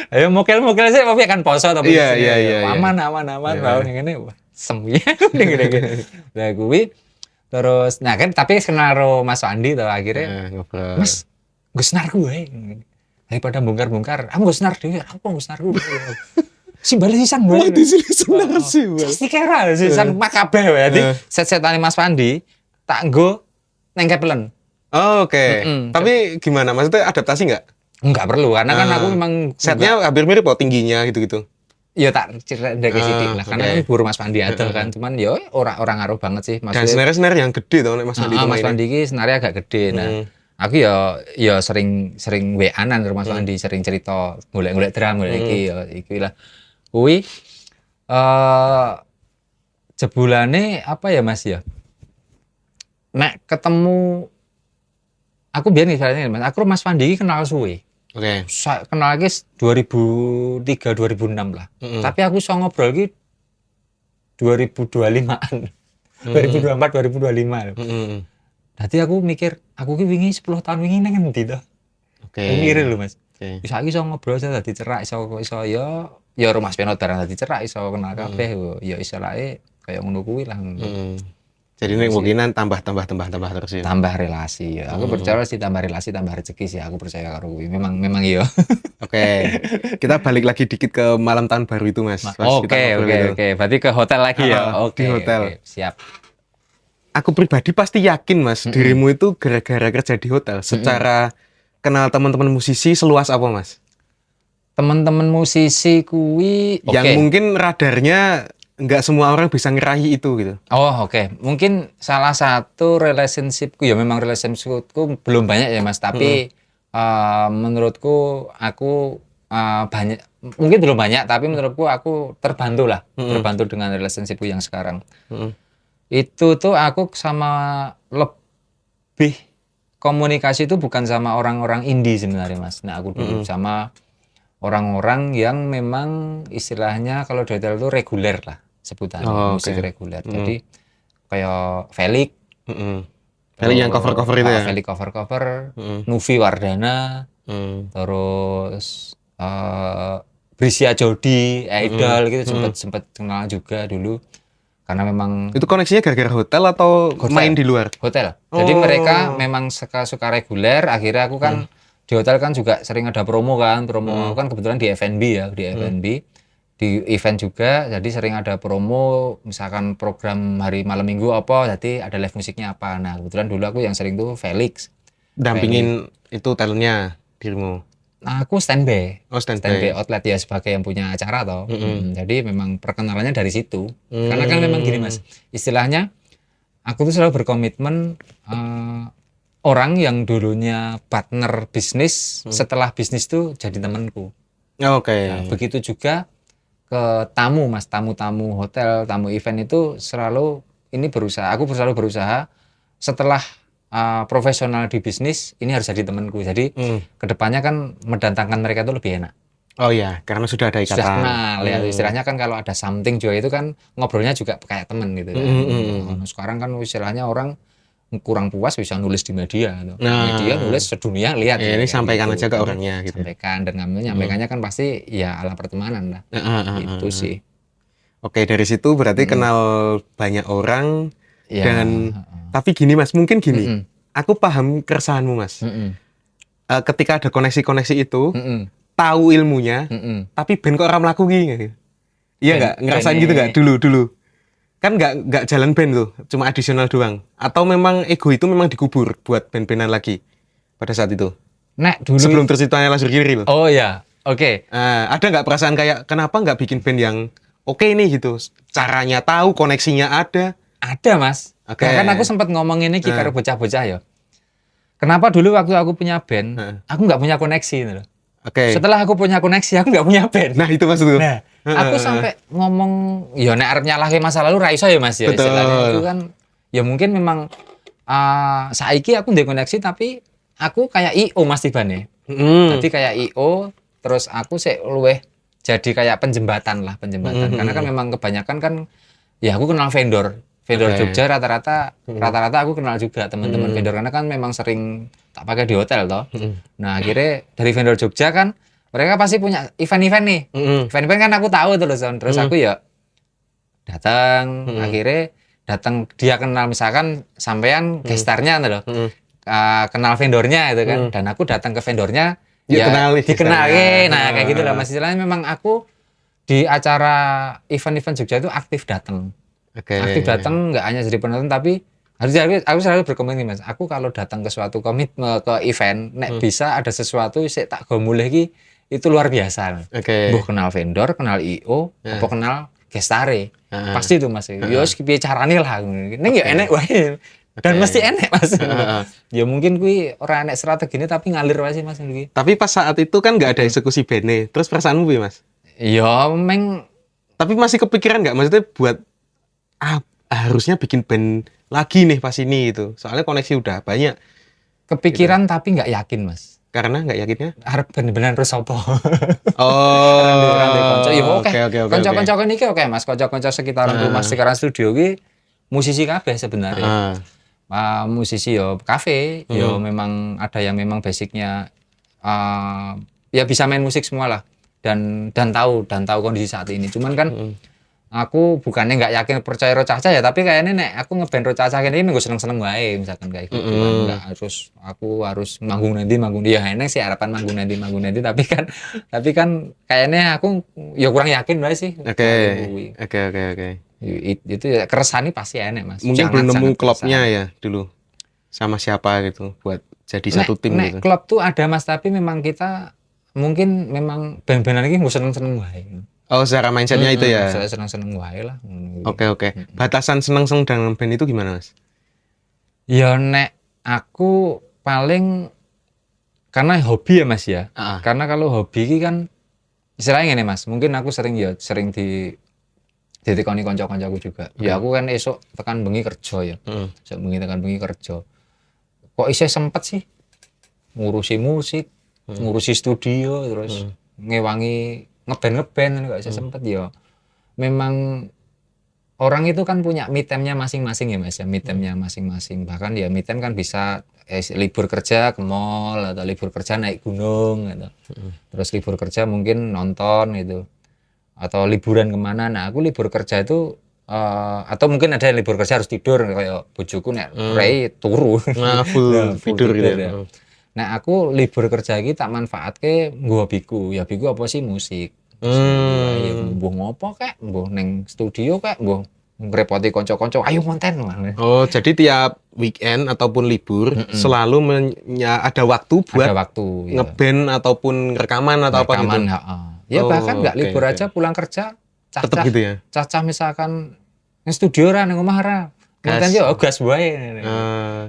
A: Ayo mokel sih tapi akan poso tapi
B: iya.
A: Aman. Baru ngene wah sembuh ngene. Lah kuwi terus nah kan tapi kenal karo Mas Wandi to akhirnya.
B: Ngobrol.
A: Mas, nggo senarku wae. Daripada bongkar-bongkar, aku nggo senar dhewe, aku nggo senarku. Simbale sisan wae.
B: Di sini senar sih.
A: Pasti kira sisan mak kabeh wae. Dadi set-setane Mas Wandi tak nggo nang Keplen.
B: Oh, oke. Tapi gimana? Maksudnya adaptasi nggak?
A: Enggak perlu, karena kan aku memang
B: setnya hampir mirip kok tingginya gitu-gitu.
A: Ya tak cerita dari sidik lah, karena kan buru Mas Wandi ada kan, cuman ya orang ngaruh banget sih.
B: Dan senar yang gede tau Mas Wandi.
A: Mas Wandi ini senarnya agak gede. Nah, aku ya sering WA-an terus Mas Wandi sering cerita golek-golek drum golek iki lah. Kuwi jebulane apa ya Mas ya? Nek ketemu aku biar misalnya Mas, aku Mas Wandi kenal suwe.
B: Oke.
A: Saya kenal lagi 2003 2006 lah. Tapi aku iso ngobrol ki 2025-an. 2024 2025. Dadi aku mikir, aku ki wingi 10 tahun wingi nang endi to?
B: Oke.
A: Mikir lho Mas. Bisa iso ngobrol iso dadi cerak iso ya rumah penot barang dadi cerak iso kenal kabeh ya iso lae kaya ngono kuwi lah.
B: Jadi ini kemungkinan tambah terus ya.
A: Tambah relasi ya. Aku percaya sih tambah relasi tambah rezeki sih. Aku percaya karo kuwi. Memang iya.
B: Oke. Kita balik lagi dikit ke malam tahun baru itu, Mas.
A: Oke. Berarti ke hotel lagi ya.
B: Di hotel.
A: Siap.
B: Aku pribadi pasti yakin, Mas, dirimu itu gara-gara kerja di hotel. Secara kenal teman-teman musisi seluas apa, Mas?
A: Teman-teman musisi kuwi
B: yang mungkin radarnya nggak semua orang bisa ngerahi itu gitu.
A: Oh oke. Mungkin salah satu relationshipku ya memang relationshipku belum banyak ya Mas. Tapi menurutku aku banyak. Mungkin belum banyak tapi menurutku aku terbantu lah. Terbantu dengan relationshipku yang sekarang. Itu tuh aku sama lebih komunikasi itu bukan sama orang-orang indie sebenarnya Mas. Nah aku dulu sama orang-orang yang memang istilahnya kalau di hotel itu reguler lah. Sebutannya musik reguler. Jadi kayak Felix,
B: Felix yang cover-cover itu ya.
A: Felix cover, Nuvi Wardana, terus Brisia Jodi, Idol gitu sempat kenal juga dulu. karena memang
B: Itu koneksinya gara-gara hotel atau
A: Hotel.
B: main di luar?
A: hotel. Jadi
B: Oh.
A: mereka memang suka reguler. Akhirnya aku kan di hotel kan juga sering ada promo kan. Promo kan kebetulan di F&B ya, di F&B. Di event juga, jadi sering ada promo. Misalkan program hari malam minggu apa, jadi ada live musiknya apa. Nah kebetulan dulu aku yang sering tuh Felix.
B: Dampingin itu talentnya dirimu.
A: Nah, aku standby.
B: Oh, standby.
A: Outlet ya sebagai yang punya acara toh. Jadi memang perkenalannya dari situ. Karena kan memang gini Mas, istilahnya aku tuh selalu berkomitmen orang yang dulunya partner bisnis setelah bisnis tuh jadi temanku.
B: Oke.
A: Nah, begitu juga ke tamu Mas, tamu-tamu hotel, tamu event itu selalu aku selalu berusaha setelah profesional di bisnis ini harus jadi temanku. Jadi kedepannya kan mendatangkan mereka itu lebih enak.
B: Oh ya, karena sudah ada ikatan.
A: Sudah kenal ya, istilahnya kan kalau ada something juga itu kan ngobrolnya juga kayak temen gitu kan. Sekarang kan istilahnya orang kurang puas bisa nulis di media gitu. Media nulis sedunia lihat
B: Ya, ini
A: kayak
B: sampaikan
A: gitu.
B: aja ke orangnya gitu.
A: Sampaikan dan kamu nyampaikannya kan pasti ya ala pertemanan lah. Gitu sih.
B: Oke, dari situ berarti kenal banyak orang
A: Ya.
B: dan tapi gini Mas, mungkin gini. Aku paham keresahanmu Mas. Ketika ada koneksi-koneksi itu, tahu ilmunya, tapi ben kok orang melaku gini. Iya nggak? Ngerasain gitu nggak dulu? Kan nggak jalan band tuh, cuma adisional doang. Atau memang ego itu memang dikubur buat band-bandan lagi pada saat itu?
A: Nek dulu
B: Sebelum terciptanya Lasur Kiri loh.
A: Oh ya, oke.
B: Ada nggak perasaan kayak kenapa nggak bikin band yang oke nih gitu? Caranya tahu, koneksinya ada.
A: Ada Mas.
B: Oke.
A: Kan aku sempat ngomong ini karo bocah-bocah ya. Kenapa dulu waktu aku punya band, aku nggak punya koneksi gitu loh.
B: Oke.
A: Setelah aku punya koneksi, aku nggak punya band.
B: Nah itu maksudku.
A: Nah, aku sampai ngomong, ya nek arep nyalahke masa lalu ra iso ya Mas ya.
B: Betul.
A: Istilahnya itu kan ya mungkin memang saiki aku ndek koneksi tapi aku kayak IO Mas tibane. Jadi kayak IO terus aku sik luweh jadi kayak penjembatan. Karena kan memang kebanyakan kan ya aku kenal vendor Jogja rata-rata aku kenal juga teman-teman vendor karena kan memang sering tak pakai di hotel toh. Nah, akhirnya dari vendor Jogja kan mereka pasti punya event-event nih. Event-event kan aku tahu terus aku ya datang, akhirnya datang dia kenal misalkan sampean gestarnya loh. Kenal vendornya itu kan dan aku datang ke vendornya ya dikenalin. Nah, kayak gitu lah Mas. Istilahnya memang aku di acara event-event Jogja itu aktif datang. Aktif datang nggak hanya jadi penonton tapi aku selalu berkomitmen Mas. Aku kalau datang ke suatu ke event nek bisa ada sesuatu sik tak go mulih iki itu luar biasa. Mbah kenal vendor, kenal IO, apa kenal gestare. Pasti itu Mas. Yo piye carane lah. Ning ya enek wae. Dan mesti enek Mas. Ya mungkin kuwi ora enek strategine tapi ngalir wae sih Mas iki.
B: Tapi pas saat itu kan nggak ada eksekusi band. Terus perasaanmu piye Mas?
A: Ya meng
B: tapi masih kepikiran nggak maksudnya buat harusnya bikin band lagi nih pas ini gitu. Soalnya koneksi udah banyak.
A: Kepikiran gitu. Tapi nggak yakin Mas.
B: Karena nggak yakinnya?
A: Harap bener-bener terus apa.
B: Oke.
A: Konco-konco niki oke Mas. Konco-konco sekitaran rumah sekitaran studio ki musisi kabeh sebenarnya. Musisi yo kafe, yo memang ada yang memang basicnya ya bisa main musik semua lah. Dan tahu kondisi saat ini. Cuman kan aku bukannya nggak yakin percaya Rocaca ya, tapi kayaknya nek aku ngeband Rocaca ini gue seneng wae misalkan kayak gitu. Nggak aku harus manggung nanti ya enak sih harapan manggung nanti tapi kan kayaknya aku ya kurang yakin lah sih.
B: Oke.
A: Itu ya keresahan pasti enak Mas.
B: Mungkin belum nemu klubnya ya dulu sama siapa gitu buat jadi satu tim gitu.
A: Klub tuh ada Mas, tapi memang kita mungkin memang band-bandan ini gue seneng wae.
B: Oh, secara mindsetnya itu ya?
A: Saya seneng wae lah.
B: Oke. Batasan seneng dengan band itu gimana Mas?
A: Ya nek aku paling karena hobi ya Mas ya. Karena kalau hobi ini kan istilahnya gini Mas, mungkin aku sering ditekoni kanca-kancaku juga. Ya aku kan esok tekan bengi kerja ya. Esok bengi tekan bengi kerja. Kok isih sempet sih ngurusi musik, ngurusi studio terus ngewangi ngeband nggak bisa sempet ya. Memang orang itu kan punya me time-nya masing-masing ya Mas ya, me time-nya masing-masing. Bahkan ya me time kan bisa libur kerja ke mall atau libur kerja naik gunung gitu. Terus libur kerja mungkin nonton gitu. Atau liburan kemana. Nah aku libur kerja itu atau mungkin ada yang libur kerja harus tidur kayak bojoku nek rei turu.
B: Nah, full tidur gitu ya.
A: Nah, aku libur kerja iki tak manfaatke nggo hobiku. Ya hobiku apa sih musik. Ya mbuh ngopo kek, mbuh ning studio kek, mbuh ngrepoti kanca-kanca, ayo konten.
B: Oh, jadi tiap weekend ataupun libur selalu ada waktu buat
A: Ada waktu ya.
B: ngeband ataupun rekaman atau apa gitu.
A: Rekaman, heeh. Ya bahkan nggak libur aja pulang kerja
B: Tetap gitu ya.
A: Cacah misalkan ning studio ra ning omah ra. Konten yo gas wae.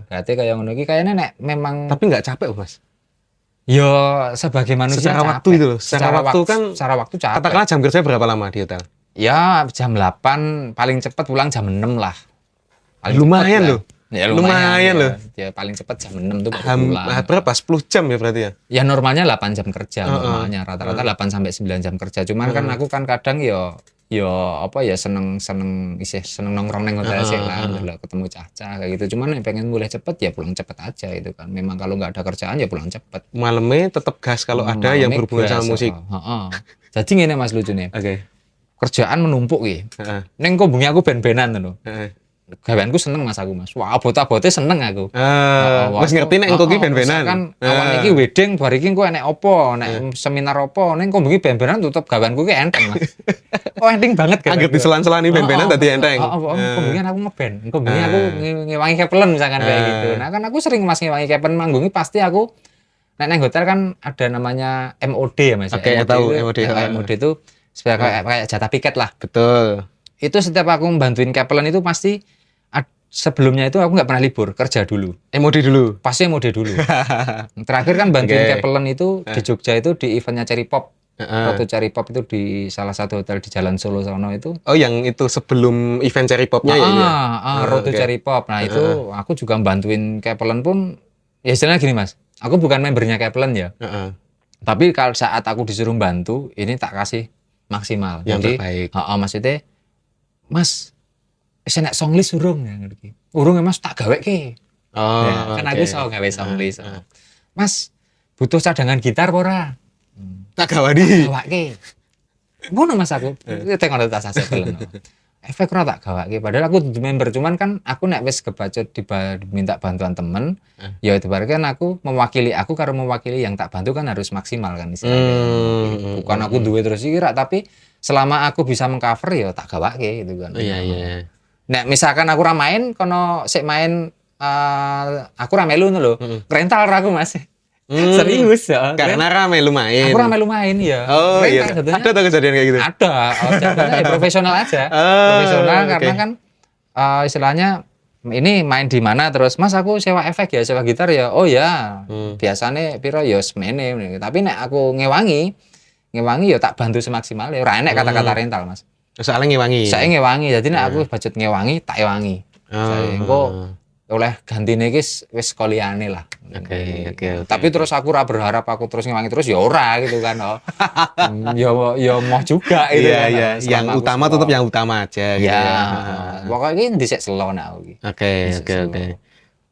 A: Berarti kayak ngono iki kayaknya nek memang
B: tapi nggak capek, Mas.
A: yo sebagai manusia
B: Secara
A: capek.
B: waktu itu loh. Secara waktu kan
A: secara waktu capek.
B: katakanlah jam kerja berapa lama di hotel?
A: Ya jam 8 paling cepat pulang jam 6 lah.
B: Lumayan
A: cepet
B: loh.
A: lah. Ya
B: Lumayan
A: ya.
B: loh.
A: Ya paling cepat jam 6 tuh baru pulang.
B: Berapa? 10 jam ya berarti ya?
A: Ya normalnya 8 jam kerja normalnya rata-rata 8 sampai 9 jam kerja. Cuman kan aku kan kadang yo apa ya seneng nongkrong neng hotel sih lah ketemu Caca kayak gitu. Cuman yang pengen mulai cepet ya pulang cepet aja itu kan. Memang kalau nggak ada kerjaan ya pulang cepet.
B: Malamnya tetap gas kalau ada yang berhubungan sama musik.
A: Jadi ngene Mas lucune.
B: Oke.
A: Kerjaan menumpuk iki. Neng kok bengi aku ben-benan lho. Gaweanku seneng Mas aku Mas. Wah, abot-abote seneng aku.
B: Wis ngerti nek engko ki ben-benan.
A: Kan awan iki wedding bar iki engko enek opo, nek seminar opo, ning kok bengi ben-benan tutup gaweanku ki enteng Mas. Oh, enteng banget kan.
B: Anggere diselan-selani ben-benan dadi enteng.
A: Kok bengi aku ngeband. Kok bengi aku ngewangi Keplen misalkan kayak gitu. Nah, kan aku sering Mas ngewangi Keplen manggung pasti aku nek nang hotel kan ada namanya MOD ya Mas.
B: Oke, tahu MOD.
A: MOD itu kayak jatah piket lah.
B: Betul.
A: Itu setiap aku membantuin Keplen itu pasti sebelumnya itu aku nggak pernah libur, kerja dulu.
B: MOD dulu.
A: Pasti MOD dulu. Terakhir kan bantuin Keplen itu di Jogja itu di eventnya Cherry Pop. Waktu Cherry Pop itu di salah satu hotel di Jalan Solo sono itu.
B: Oh, yang itu sebelum event Cherry Popnya ya?
A: Road to Cherry Pop. Nah itu aku juga bantuin Keplen pun, ya istilahnya gini Mas, aku bukan membernya Keplen ya. Tapi kalau saat aku disuruh bantu, ini tak kasih maksimal.
B: Yang
A: jadi,
B: terbaik.
A: Maksudnya, Mas, saya nek songlist urung ya ngerti. Urung ya Mas tak gawe ki. Kan aku iso gawe songlist. Mas, butuh cadangan gitar apa ora?
B: Tak gawani.
A: Gawake. Ngono Mas aku. Tengok tas asepelen. Efek ora tak gawake. Padahal aku dudu member, cuman kan aku nek wis kebacut diminta bantuan temen, ya ibaratnya aku mewakili aku karo mewakili yang tak bantu kan harus maksimal kan istilahnya. Bukan aku duwe terus iki rak, tapi selama aku bisa mengcover ya tak gawake gitu kan.
B: Iya.
A: Nek misalkan aku ra main kono sik main aku ra melu ngono lho. Rental ra aku Mas. Serius ya.
B: Karena rame lumayan.
A: Aku ra melu main ya.
B: Oh iya. Ada tuh kejadian kayak gitu.
A: Ada. Contohnya profesional aja. Profesional karena kan istilahnya ini main di mana terus Mas aku sewa efek ya, sewa gitar ya. Oh ya. Biasane piro ya semene. Tapi nek aku ngewangi ya tak bantu semaksimal ya. Ora enek kata-kata rental Mas.
B: Soalnya ngewangi.
A: Saya ngewangi, jadi nek aku budget ngewangi, tak ewangi. Saya engko oleh gantine iki wis koliyane lah.
B: Oke.
A: Tapi terus aku ora berharap aku terus ngewangi terus ya ora gitu kan. Ya mau juga itu kan.
B: Iya. Yang utama tetap yang utama aja gitu ya.
A: Pokoknya ini dhisik selo nek aku iki.
B: Oke.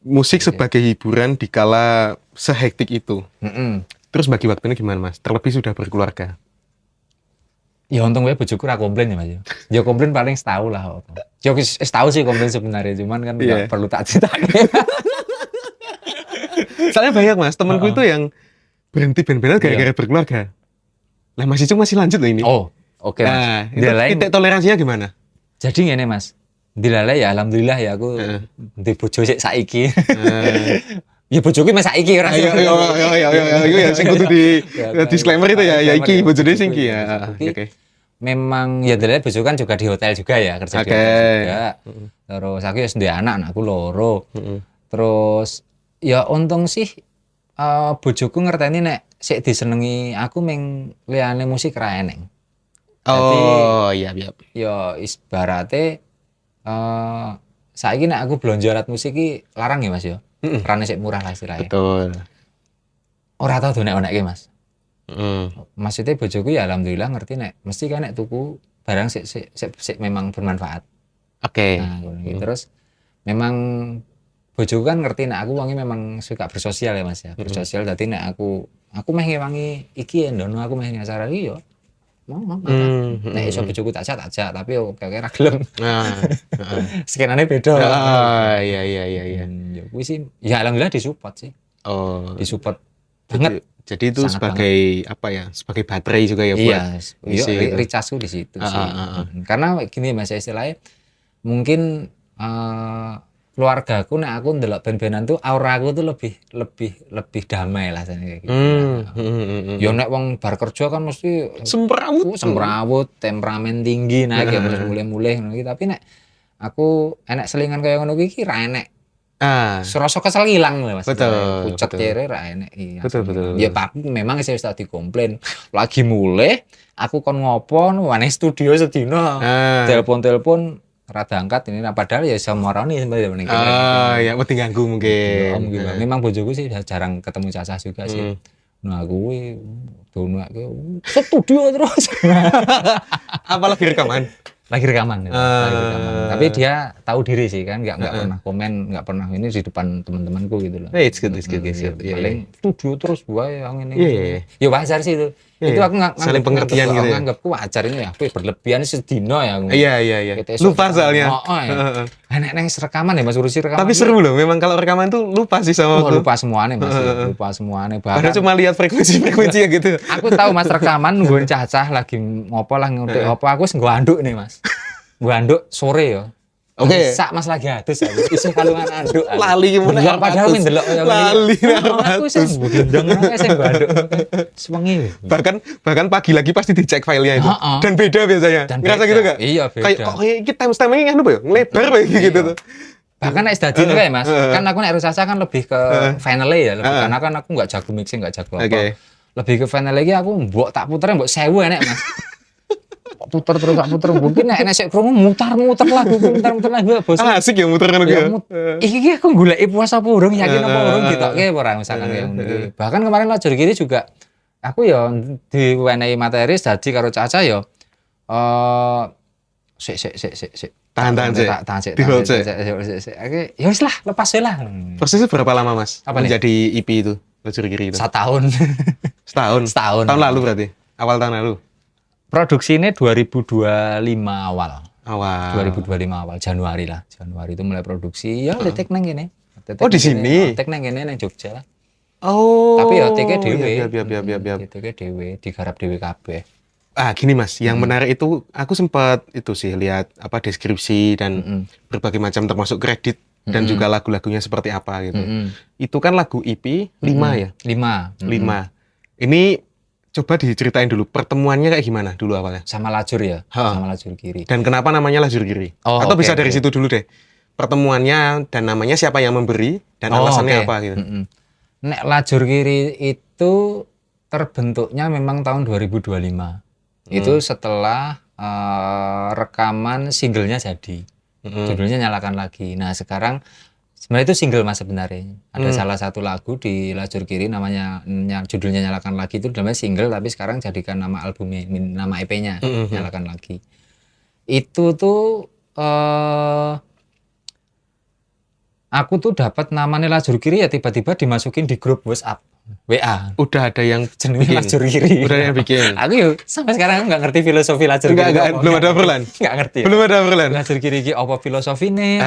B: Musik sebagai hiburan dikala sehektik itu. Terus bagi waktunya gimana Mas? Terlebih sudah berkeluarga.
A: Ya untung wae bojoku ora komplain ya Mas. Ya komplain paling setahun lah. Ya wis tahu sih komplain sebenarnya, cuman kan enggak perlu tak ceritain.
B: Soalnya banyak Mas, temanku itu yang berhenti band-bandan gara-gara berkeluarga. Lah Mas Icung masih lanjut loh ini.
A: Oh, oke Mas.
B: Nah, titik toleransinya gimana?
A: Jadi ngene Mas. Dilalai ya alhamdulillah ya aku di bojo sik saiki. Ya bojoku meh saiki ora sih.
B: Iya, sing kudu di disclaimer itu ya iki bojone sing iki ya. Oke.
A: Memang ya dhewe bojo kan juga di hotel juga ya, kerja di hotel juga. Terus aku ya sendiri anakku loro. Terus ya untung sih bojoku ngerteni nek sik disenengi aku meng liyane musik ra eneng.
B: Oh, iya.
A: Ya ibarate saiki nek aku blonjo alat musik iki larang ya Mas ya. Rane sik murah lah istilahnya.
B: Betul.
A: Ora tau donek-onekke Mas. Maksudnya bojoku ya alhamdulillah ngerti nek mesti kan nek tuku barang sik memang bermanfaat.
B: Oke.
A: Nah, terus memang bojoku kan ngerti nek aku wonge memang suka bersosial ya Mas ya. Bersosial dadi nek aku meh ngewangi iki ndono aku meh acara iki yo Mau.
B: Hmm,
A: Nek iso bojoku tak ajak, tapi yo kayak ra gelem.
B: Nah, heeh.
A: Skenane beda.
B: Iya.
A: Ya kuwi sih, ya alhamdulillah disupport sih.
B: Oh,
A: Disupport
B: jadi,
A: banget.
B: jadi itu
A: Sangat
B: sebagai apa ya? Sebagai baterai juga ya buat
A: Iya,
B: isi itu.
A: recharge-ku di situ sih.
B: Heeh.
A: Karena gini Mas istilahnya mungkin keluargaku nek aku ndelok band-bandan tuh auraku tuh lebih damai lah kayak gitu. Ya nek wong bar kerja kan mesti semrawut, temperamen tinggi nah kayak terus mulai-mulai ngono iki. Tapi nek aku enek selingan kaya ngono iki ra enek.
B: Ah,
A: Serasa kesel ilang lho Mas.
B: betul,
A: Pucet
B: betul.
A: kere ra enek iya.
B: Betul.
A: Ya tapi memang saya wis tak dikomplain. Lagi mulai aku kon ngopo wane studio sedina.
B: Ah.
A: Telepon rada angkat ini padahal ya iso marani sebenarnya mending.
B: Ya wedi ganggu mungkin.
A: Mungkin Bang. Memang bojoku sih jarang ketemu Cacah juga sih. Nah, kuwi donake studio terus.
B: Apalagi rekaman.
A: Lagi rekaman. Tapi dia tahu diri sih kan, nggak pernah komen, nggak pernah ini di depan teman-temanku gitu loh.
B: It's good.
A: Paling studio terus wae yang ini.
B: Iya.
A: Ya wajar sih itu. Itu aku
B: saling pengertian gitu ya.
A: nganggapku wajar ini ya, aku berlebihan sedino ya.
B: Iya. Lupa soalnya.
A: Nek rekaman ya Mas urusi rekaman.
B: Tapi seru loh, memang kalau rekaman tuh lupa sih sama aku.
A: Lupa semuanya Mas, lupa semuanya.
B: Padahal cuma lihat frekuensi ya gitu.
A: Aku tahu Mas rekaman nungguin Cacah lagi ngopo lah ngutik apa aku wis nggo anduk nih Mas. Nggo anduk sore ya.
B: Oke.
A: Sak Mas lagi adus aku. Iso kalungan anduk.
B: Lali gimana?
A: Enggak padahal men delok kaya
B: Lali
A: aku sing gendong sing nggo anduk. Sewengi.
B: Bahkan pagi lagi pasti dicek filenya itu. Dan beda biasanya. Ngerasa gitu enggak?
A: Iya, beda.
B: Kayak iki timestamp-nya nganu ya, ngelebar gitu tuh.
A: Bahkan nek dadi kayak Mas, kan aku nek Rusasa kan lebih ke finale ya, lebih karena kan aku enggak jago mixing, enggak jago apa. Lebih ke finale iki aku mbok tak puter mbok 1000 enek Mas. Puter mungkin nek sik krungu mutar-muter lagu bos.
B: Asik ya muter ngono
A: ya. Iki aku goleki puas apa urung, yakin apa urung ditokke ora misalkan kayak ngono iki. Bahkan kemarin Lajur Kiri juga aku ya diwenehi materi dadi karo Caca ya sik.
B: Tahan sik.
A: Oke, ya wis lah, lepas lah.
B: Prosesnya berapa lama Mas?
A: Apa nih?
B: Menjadi EP itu, Lajur Kiri itu?
A: Setahun.
B: Setahun. Tahun lalu berarti. Awal tahun lalu.
A: Produksi ini 2025 awal. 2025 awal Januari itu mulai produksi. Ya detek nang kene.
B: Oh, di sini.
A: Detek nang kene nang Jogja.
B: Oh.
A: Tapi ya teke dhewe.
B: Biar.
A: Teke dhewe, digarap dhewe kabeh.
B: Gini Mas, yang menarik itu aku sempat itu sih lihat apa deskripsi dan berbagai macam termasuk kredit dan juga lagu-lagunya seperti apa gitu. Itu kan lagu EP 5 ya? 5. Ini coba diceritain dulu pertemuannya kayak gimana dulu awalnya?
A: Sama Lajur ya, sama Lajur Kiri.
B: Dan kenapa namanya Lajur Kiri? Atau bisa dari situ dulu deh. Pertemuannya dan namanya siapa yang memberi dan alasannya apa gitu.
A: Nek Lajur Kiri itu terbentuknya memang tahun 2025. Itu setelah rekaman singlenya jadi. Judulnya Nyalakan Lagi. Nah, sekarang sebenarnya itu single Mas sebenarnya. Ada salah satu lagu di Lajur Kiri namanya judulnya Nyalakan Lagi itu namanya single tapi sekarang jadikan nama albumnya, nama EP-nya Nyalakan Lagi. Itu tuh aku tuh dapat namanya Lajur Kiri ya tiba-tiba dimasukin di grup WhatsApp. WA.
B: Udah ada yang
A: jenenge Lajur Kiri.
B: Udah ada yang bikin.
A: Aku yuk sampai sekarang nggak ngerti filosofi Lajur Kiri.
B: Belum ada obrolan.
A: Nggak ngerti.
B: Belum ada obrolan.
A: Lajur Kiri iki apa filosofine?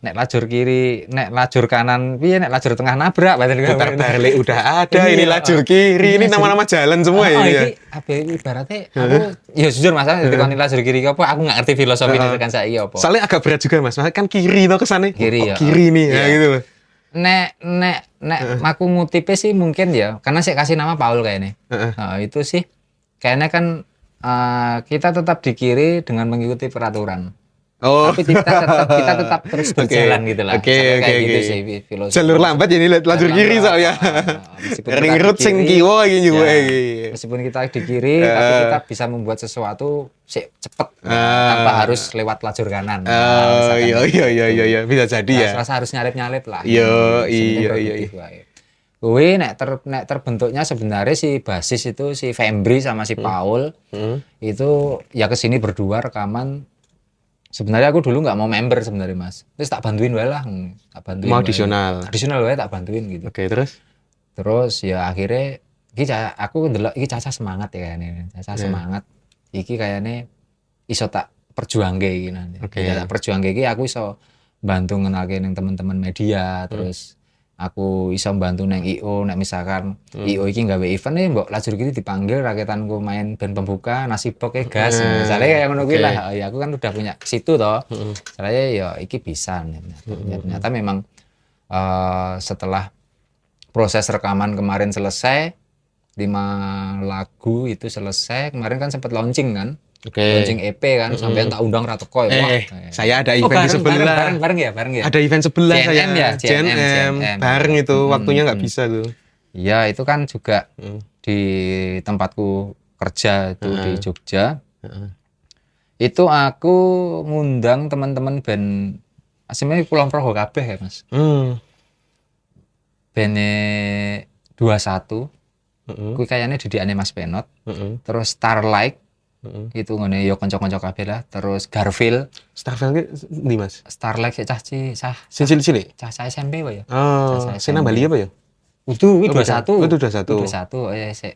A: Nek lajur kiri, nek lajur kanan piye, nek lajur tengah nabrak berarti
B: putar balik udah ada. Ini lajur kiri, ini nama-nama jalan semua ini ya.
A: Iki ibaratnya aku ya jujur Mas, ketika lajur kiri apa aku nggak ngerti filosofi ini tekan saiki apa.
B: Soalnya agak berat juga Mas. Kan kiri to kesane.
A: Kiri ya.
B: Kiri nih ya gitu loh.
A: Nek aku ngutipnya sih mungkin ya karena saya kasih nama Paul kayaknya. Itu sih kayaknya kan kita tetap di kiri dengan mengikuti peraturan. Tapi kita tetap terus berjalan gitu lah.
B: Oke.
A: Gitu sih filosofi.
B: Jalur lambat jadi lajur kiri soalnya. Ring road sing kiwa iki juga.
A: Meskipun kita di kiri tapi kita bisa membuat sesuatu cepet tanpa harus lewat lajur kanan.
B: Iya bisa jadi ya.
A: Rasa harus nyalip lah.
B: Iya.
A: Gue nek terbentuknya sebenarnya si basis itu si Fembri sama si Paul itu ya kesini berdua rekaman. Sebenarnya aku dulu nggak mau member sebenarnya Mas. Terus tak bantuin wae lah, tak bantuin.
B: Mau additional
A: wae tak bantuin gitu.
B: Oke, terus
A: ya akhirnya aku ndelok iki Caca semangat ya kayaknya. Caca semangat. iki kayaknya iso tak perjuangke iki nanti.
B: Oke.
A: Ya tak perjuangke iki aku iso bantu ngenalke ning teman-teman media, terus aku iso bantu nang IO, nek misalkan IO iki gawe event mbok lajur kiri dipanggil raketanku main band pembuka, nasibok gas. Misalnya kayak ngono kuwi lah. Ya aku kan udah punya situ toh. Saya ya iki bisa. Ternyata memang setelah proses rekaman kemarin selesai, 5 lagu itu selesai, kemarin kan sempat launching kan. Launching EP kan, sampean tak undang ra teko ya.
B: Saya ada event di sebelah.
A: Bareng ya.
B: Ada event sebelah
A: JNM
B: saya.
A: ya,
B: JNM. Bareng itu, waktunya nggak bisa tuh.
A: Iya, itu kan juga di tempatku kerja itu di Jogja. Itu aku ngundang teman-teman band sebenarnya Kulon Progo kabeh ya, Mas. Bene 21. Kuwi kayaknya didikane Mas Penot. Terus Starlight. Itu ngene ya kanca-kanca kabeh lah. Terus Garfield.
B: Starfield ndi Mas?
A: Starlight sik cah
B: Cilik-cilik.
A: cah SMP wae ya.
B: Oh, sing Bali apa ya?
A: Itu 21.
B: Itu 21.
A: 21 ya sik.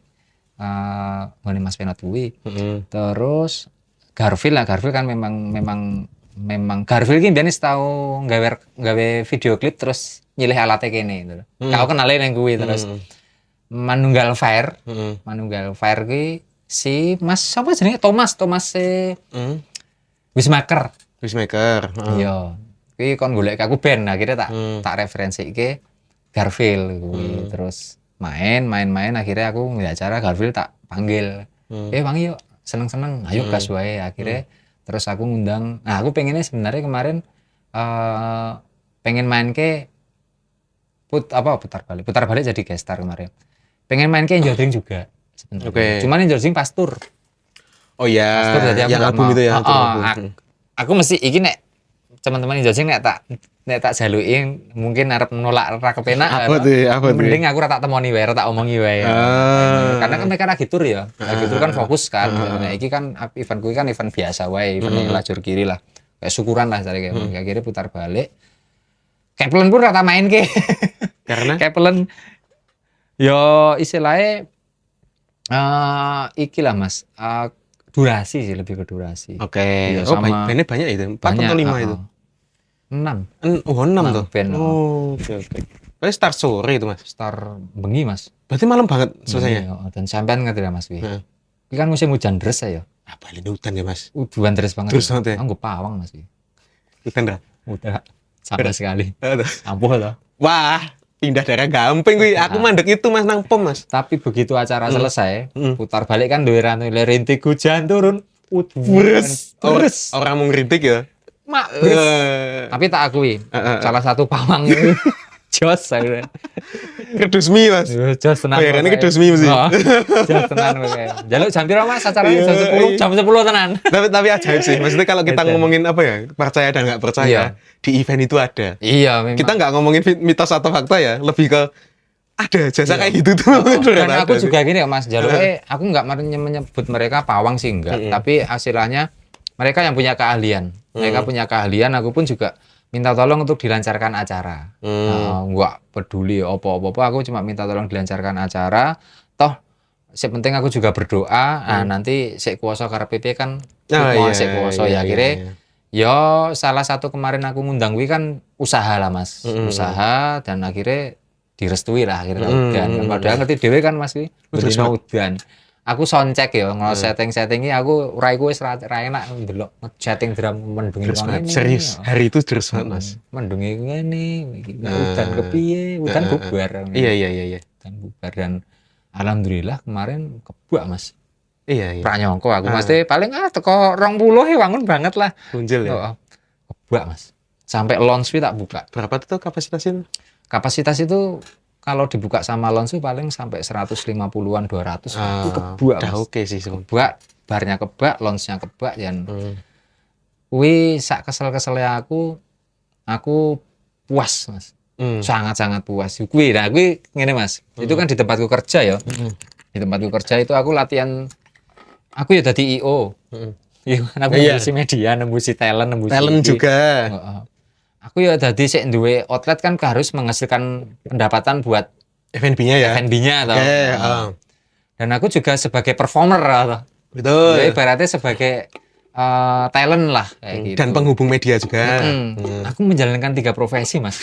A: Ngene Mas Penot kuwi. Terus Garfield kan memang Garfield ki biyen tau gawe video klip terus nyilih alatnya kene gitu. Kau kenalin yang kuwi terus Manunggal Fire. Manunggal Fire ki si Mas siapa jenenge Thomas Wismaker. Iya. Kuwi kon golek aku band akhirnya tak referensike Garfield kuwi. Terus main akhirnya aku ngeliat acara Garfield tak panggil. Bang yuk seneng-seneng ayo gas wae akhirnya terus aku ngundang. Nah, aku pengennya sebenarnya kemarin pengen main ke putar balik jadi guest star kemarin. Pengen main ke Enjoy Drink juga sebenarnya. Cuman Enjoy Drink pas tour.
B: Oh iya.
A: Pas tour jadi
B: yang album itu ya.
A: Aku mesti iki nek teman-teman Enjoy Drink nek tak jalukin mungkin arep menolak ra kepenak.
B: Apa tuh?
A: Mending aku ra tak temoni wae, ra tak omongi wae. Karena kan mereka lagi tour ya. Lagi tour kan fokus kan. Nah, iki kan event kuwi kan event biasa wae, event lajur kiri lah. Kayak syukuran lah cari kayak akhirnya putar balik. Keplen pun rata main ke.
B: Karena
A: Keplen yo istilahnya iki lah Mas. Durasi sih, lebih ke durasi.
B: Iya,
A: sama
B: bandnya banyak itu. 4 atau 5 itu?
A: 6.
B: Oh, 6 tuh.
A: Band.
B: Oke. Berarti start sore itu Mas.
A: Start bengi Mas.
B: Berarti malam banget selesainya.
A: Dan sampean ngerti lah Mas wi. Iki kan musim hujan deres ya.
B: Apa ini hutan ya Mas?
A: Hujan deres banget.
B: Terus banget ya?
A: Aku pawang Mas wi.
B: Hutan dah.
A: Udah sama sekali. Ampuh loh.
B: Wah, pindah daerah gampang gue. Aku mandek itu Mas nang pom Mas.
A: Tapi begitu acara selesai, putar balik kan duwe ranu rintik hujan turun.
B: Bres. Orang mau ngerintik ya.
A: Mak bres. Tapi tak akui, salah satu pawang itu jos saya.
B: Kedus mie Mas.
A: Jos tenan.
B: Bayarannya kedus mie mesti.
A: Jos tenan kowe. Jaluk jam piro Mas acaranya jam 10 tenan.
B: Tapi ajaib sih. Maksudnya kalau kita ngomongin apa ya, percaya dan nggak percaya, di event itu ada.
A: Iya, memang.
B: Kita nggak ngomongin mitos atau fakta ya, lebih ke ada jasa kayak gitu tuh.
A: Dan aku juga gini ya Mas, jaluknya aku nggak menyebut mereka pawang sih enggak, tapi hasilnya mereka yang punya keahlian. Mereka punya keahlian, aku pun juga minta tolong untuk dilancarkan acara. Nggak peduli apa-apa, aku cuma minta tolong dilancarkan acara. Toh, sepenting aku juga berdoa. Nanti sik kuasa karepe kan sik kuasa ya akhirnya. Yo salah satu kemarin aku ngundang kuwi kan usaha lah Mas. Usaha dan akhirnya direstui lah akhirnya udan. Padahal ngerti dhewe kan Mas kuwi. Bedino udan. Aku soundcheck ya, setting-settingi aku raiku wis ra enak ndelok setting drum mendungi
B: ngene. Serius, hari itu terus banget Mas.
A: Mendungi ngene, iki udan kepiye, udan bubar.
B: Iya.
A: Udan bubar dan alhamdulillah kemarin kebak Mas.
B: Iya.
A: Pra nyongko aku mesti paling teko 20 wangun banget lah.
B: Punjul ya.
A: Kebak Mas. Sampai launch tak buka.
B: Berapa tuh kapasitasnya?
A: Kapasitas itu kalau dibuka sama launch paling sampai 150-an 200 itu kebak Mas.
B: Oke sih
A: kebak, barnya kebak, launch-nya kebak dan kuwi sak kesel-keselnya aku puas Mas. Sangat-sangat puas. Kuwi ngene Mas. Itu kan di tempatku kerja ya. Di tempatku kerja itu aku latihan aku ya dadi IO. Iya, aku nembusi media, nembusi talent
B: juga.
A: Aku ya dadi sik duwe outlet kan harus menghasilkan pendapatan buat
B: F&B-nya ya.
A: F&B-nya toh. Dan aku juga sebagai performer toh.
B: Betul.
A: Ya ibaratnya sebagai talent lah kayak gitu.
B: Dan penghubung media juga.
A: Aku menjalankan 3 profesi mas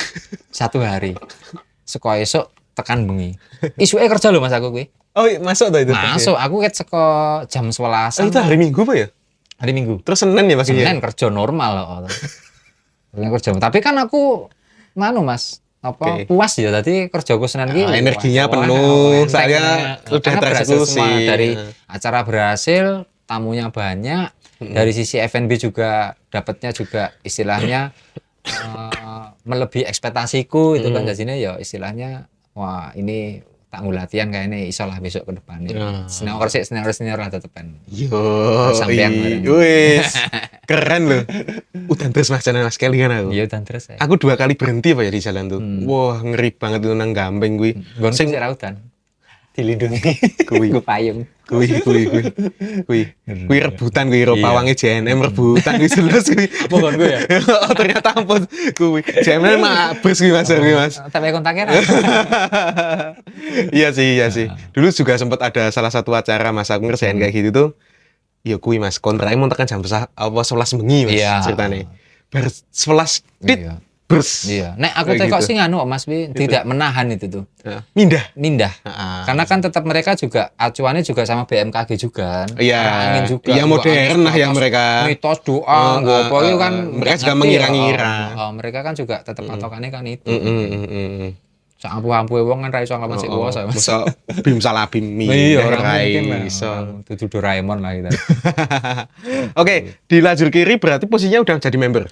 A: satu hari. Seko esok tekan bengi. Isuke kerja loh mas aku kuwi.
B: Oh, masuk tuh itu.
A: Masuk aku ket seko jam 11.
B: Oh, itu hari Minggu Pak ya?
A: Hari Minggu.
B: Terus Senin ya Mas?
A: Senin kerja normal loh. Senin kerja. Tapi kan aku mas puas ya tadi kerjaku Senin iki.
B: Energinya penuh. Saya udah tereksekusi.
A: Dari acara berhasil, tamunya banyak. Dari sisi F&B juga dapatnya juga istilahnya melebihi ekspektasiku itu kan jadinya ya istilahnya wah ini tak latihan kayak ini iso lah besok ke depan ya. Senior lah tetepan.
B: Yo,
A: sampean bareng.
B: wis. Keren loh. Udah terus Mas jalan Mas Kelly kan aku.
A: Iya udah terus ya.
B: Aku 2 kali berhenti Pak ya di jalan tuh. Wah, ngeri banget itu nang Gambeng kuwi.
A: Sing rautan. Dilindungi
B: kuwi.
A: Ku payung.
B: Kuwi rebutan kuwi ro pawange JNM rebutan kuwi jelas kuwi.
A: Apa kon gue ya?
B: Oh, ternyata ampun kuwi. JNM mabes kuwi Mas kuwi Mas.
A: Tapi kontaknya
B: Iya sih. Dulu juga sempat ada salah satu acara Mas aku ngerjain kayak gitu tuh. Ya kuwi Mas, kontraknya mau tekan jam 11 bengi Mas ceritane. Bar 11 tit. Bers.
A: Iya. Nek aku tekok sih nganu Mas Wi, tidak menahan itu tuh. Mindah. Karena kan tetap mereka juga acuannya juga sama BMKG juga kan.
B: Iya.
A: Angin juga.
B: Iya modern lah yang mereka.
A: Mitos doa, ngopo itu kan
B: mereka juga mengira-ngira.
A: Mereka kan juga tetap patokannya kan itu. Sak ampuh-ampuhe wong kan ra iso nglawan sik kuwasa.
B: Masa bim salah bim mi.
A: Iya, ora
B: iso.
A: Dudu Doraemon lah kita.
B: Oke, di lajur kiri berarti posisinya udah jadi member.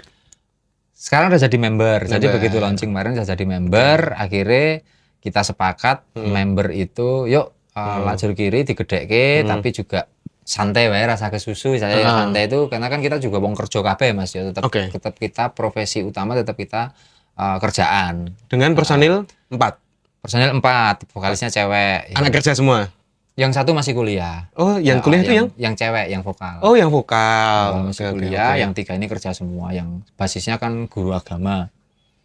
A: Sekarang udah jadi member. Jadi begitu launching kemarin udah jadi member, akhirnya kita sepakat member itu yuk lajur kiri digedekke tapi juga santai wae rasa kesusu saya santai itu karena kan kita juga wong kerja kabeh Mas ya tetap kita profesi utama tetap kita kerjaan.
B: Dengan personil 4.
A: Personil 4, vokalisnya cewek.
B: Anak kerja semua.
A: Yang satu masih kuliah.
B: Oh, yang kuliah itu
A: yang cewek, yang vokal.
B: Oh, yang vokal.
A: Masih kuliah, yang 3 ini kerja semua. Yang basisnya kan guru agama.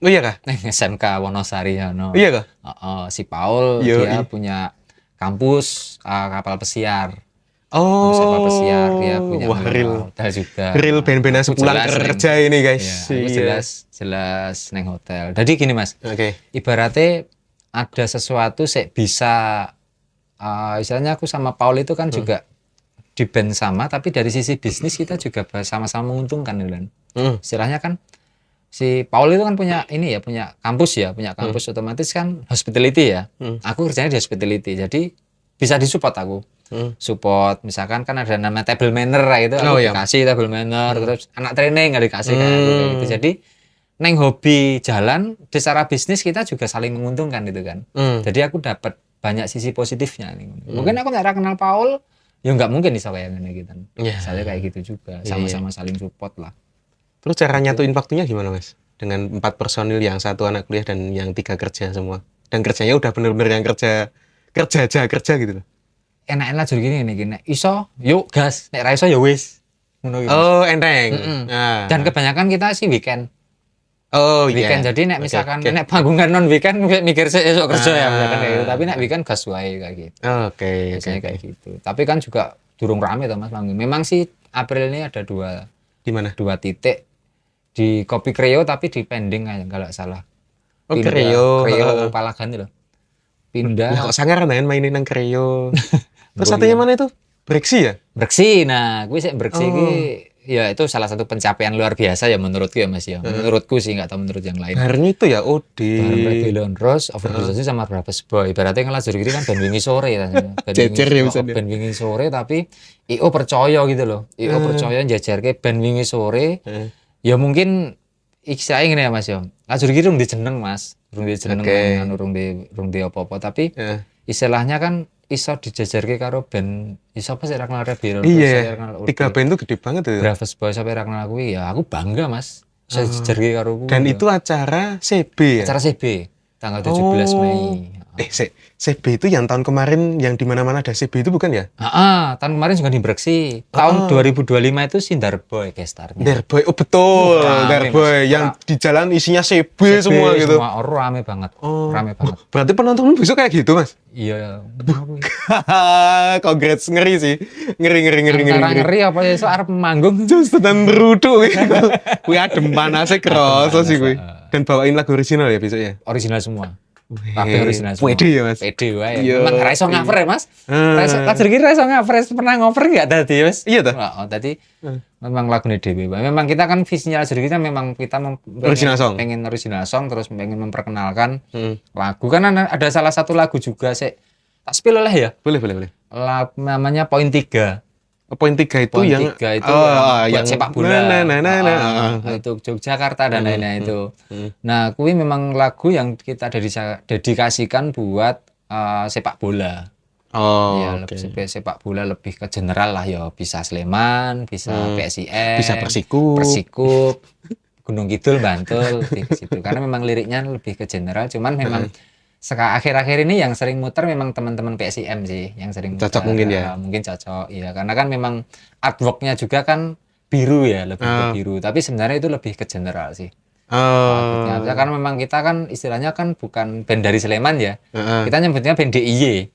B: Oh iya kah?
A: SMK Wonosari ya, no.
B: Iya kah?
A: Si Paul dia punya kampus kapal pesiar. Kapal pesiar dia punya hotel juga.
B: Real band-bandan sepulang kerja ini guys.
A: Ya, jelas neng hotel. Jadi gini Mas. Ibaratnya ada sesuatu sih bisa istilahnya aku sama Paul itu kan juga di band sama tapi dari sisi bisnis kita juga sama-sama menguntungkan kan. Istilahnya kan si Paul itu kan punya kampus otomatis kan hospitality ya. Aku kerjanya di hospitality jadi bisa disupport aku. Support misalkan kan ada nama table manner gitu aku dikasih table manner terus anak training nggak dikasih kayak gitu. Jadi neng hobi jalan secara bisnis kita juga saling menguntungkan gitu kan. Jadi aku dapat banyak sisi positifnya nih. Mungkin aku nggak kenal Paul, ya nggak mungkin bisa kayak gini gitu. Saya kayak gitu juga, sama-sama saling support lah.
B: Terus cara nyatuin waktunya gimana Mas? Dengan 4 personil yang 1 anak kuliah dan yang 3 kerja semua. Dan kerjanya udah bener-bener yang kerja gitu loh.
A: Enak-enak lajur gini. Iso, yuk gas. Nek ra iso ya wis.
B: Oh, enteng.
A: Dan kebanyakan kita sih weekend.
B: Weekend.
A: Jadi nek misalkan nek panggungan non weekend mikir esok kerja ya misalkan kayak gitu. Tapi nek weekend gas wae kayak gitu. Biasanya kayak gitu. Tapi kan juga durung rame tuh Mas panggung. Memang sih April ini ada 2
B: di mana?
A: 2 titik di Kopi Kreo tapi di pending aja kalau salah.
B: Kreo
A: Palagan itu loh. Pindah.
B: Kok sangar mainin nang Kreo. Terus satunya mana itu? Breksi ya?
A: Breksi. Nah, gue sih Breksi ini ya itu salah satu pencapaian luar biasa ya menurutku ya Mas ya. Menurutku sih nggak tahu menurut yang lain.
B: Bareng itu ya
A: Bareng Rose, Overdose sama Brabus Boy. Ibaratnya ngelajur kiri kan band wingi sore ya. Band wingi sore tapi IO percaya gitu loh. IO percaya njajarke band wingi sore. Ya mungkin saya ingin ya Mas ya. Lajur kiri urung dijeneng Mas. Urung dijeneng urung di apa-apa tapi istilahnya kan iso dijajarke karo band iso apa sih ra kenal Rebel.
B: Iya. 3 band itu gede banget itu.
A: Brabus Boy sampai ra kenal kuwi ya aku bangga Mas. Iso dijajarke karo kuwi.
B: Dan itu acara CB ya.
A: Acara CB tanggal 17 Mei.
B: CB itu yang tahun kemarin yang di mana-mana ada CB itu bukan ya?
A: Tahun kemarin juga di Breksi. Tahun 2025 itu Sindar Boy gestarnya.
B: Derboy, oh betul,
A: Rame,
B: Derboy
A: Mas.
B: yang di jalan isinya CB semua gitu.
A: Semua rame banget. Rame banget.
B: Berarti penonton besok kayak gitu, Mas?
A: Iya.
B: Congrats, ngeri sih. Ngeri.
A: Antara ngeri apa ya, so arep manggung.
B: Just dan berudu gitu. Kuwi adem panasnya kerasa sih kuwi. Dan bawain lagu original ya besok ya?
A: Original semua. Kabeh original semua.
B: Pede ya, Mas?
A: Pede wae.
B: Iya.
A: Memang ra iso ngaver ya, Mas. Kajer ki ra iso ngaver, pernah ngoper enggak tadi, Mas?
B: Iya toh?
A: Heeh, tadi memang lagune dhewe. Memang kita kan visinya Kajer kita memang kita
B: Original song.
A: pengen original song, terus pengen memperkenalkan lagu. Kan ada salah satu lagu juga sih. Tak spill lah ya.
B: Boleh.
A: Namanya Poin 3.
B: Poin 3 itu
A: Poin
B: yang
A: 3 itu
B: yang
A: buat sepak bola.
B: Nah.
A: Itu Yogyakarta dan lain-lain itu. Nah, kuwi memang lagu yang kita dedikasikan buat sepak bola. Ya, lebih sepak bola lebih ke general lah ya, bisa Sleman, bisa PSIS,
B: bisa
A: Persikup, Gunung Kidul, Bantul di situ. Karena memang liriknya lebih ke general, cuman memang akhir-akhir ini yang sering muter memang teman-teman PSIM sih yang sering muter.
B: Cocok mungkin ya.
A: Mungkin cocok ya, karena kan memang artworknya juga kan biru ya, lebih ke biru, tapi sebenarnya itu lebih ke general sih. Karena memang kita kan istilahnya kan bukan band dari Sleman ya. Kita nyebutnya band DIY.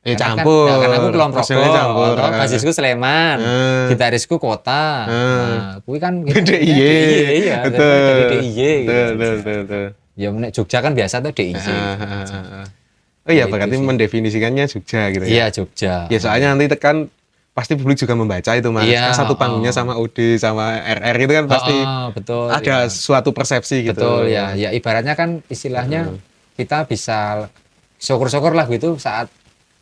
B: Campur.
A: Karena aku Kulon Progo,
B: campur.
A: basisku Sleman, gitarisku Kota. Nah, kuwi kan
B: DIY.
A: Iya, dari DIY.
B: Betul.
A: Ya nek Jogja kan biasa tuh DIY.
B: Oh iya, berarti mendefinisikannya Jogja gitu ya.
A: Iya, Jogja.
B: Ya soalnya nanti kan pasti publik juga membaca itu, Mas.
A: Iya,
B: Kan satu panggungnya sama OD sama RR itu kan pasti
A: betul,
B: ada
A: ya.
B: suatu persepsi gitu.
A: Betul ya. Ya ibaratnya kan istilahnya kita bisa syukur-syukur lagu itu saat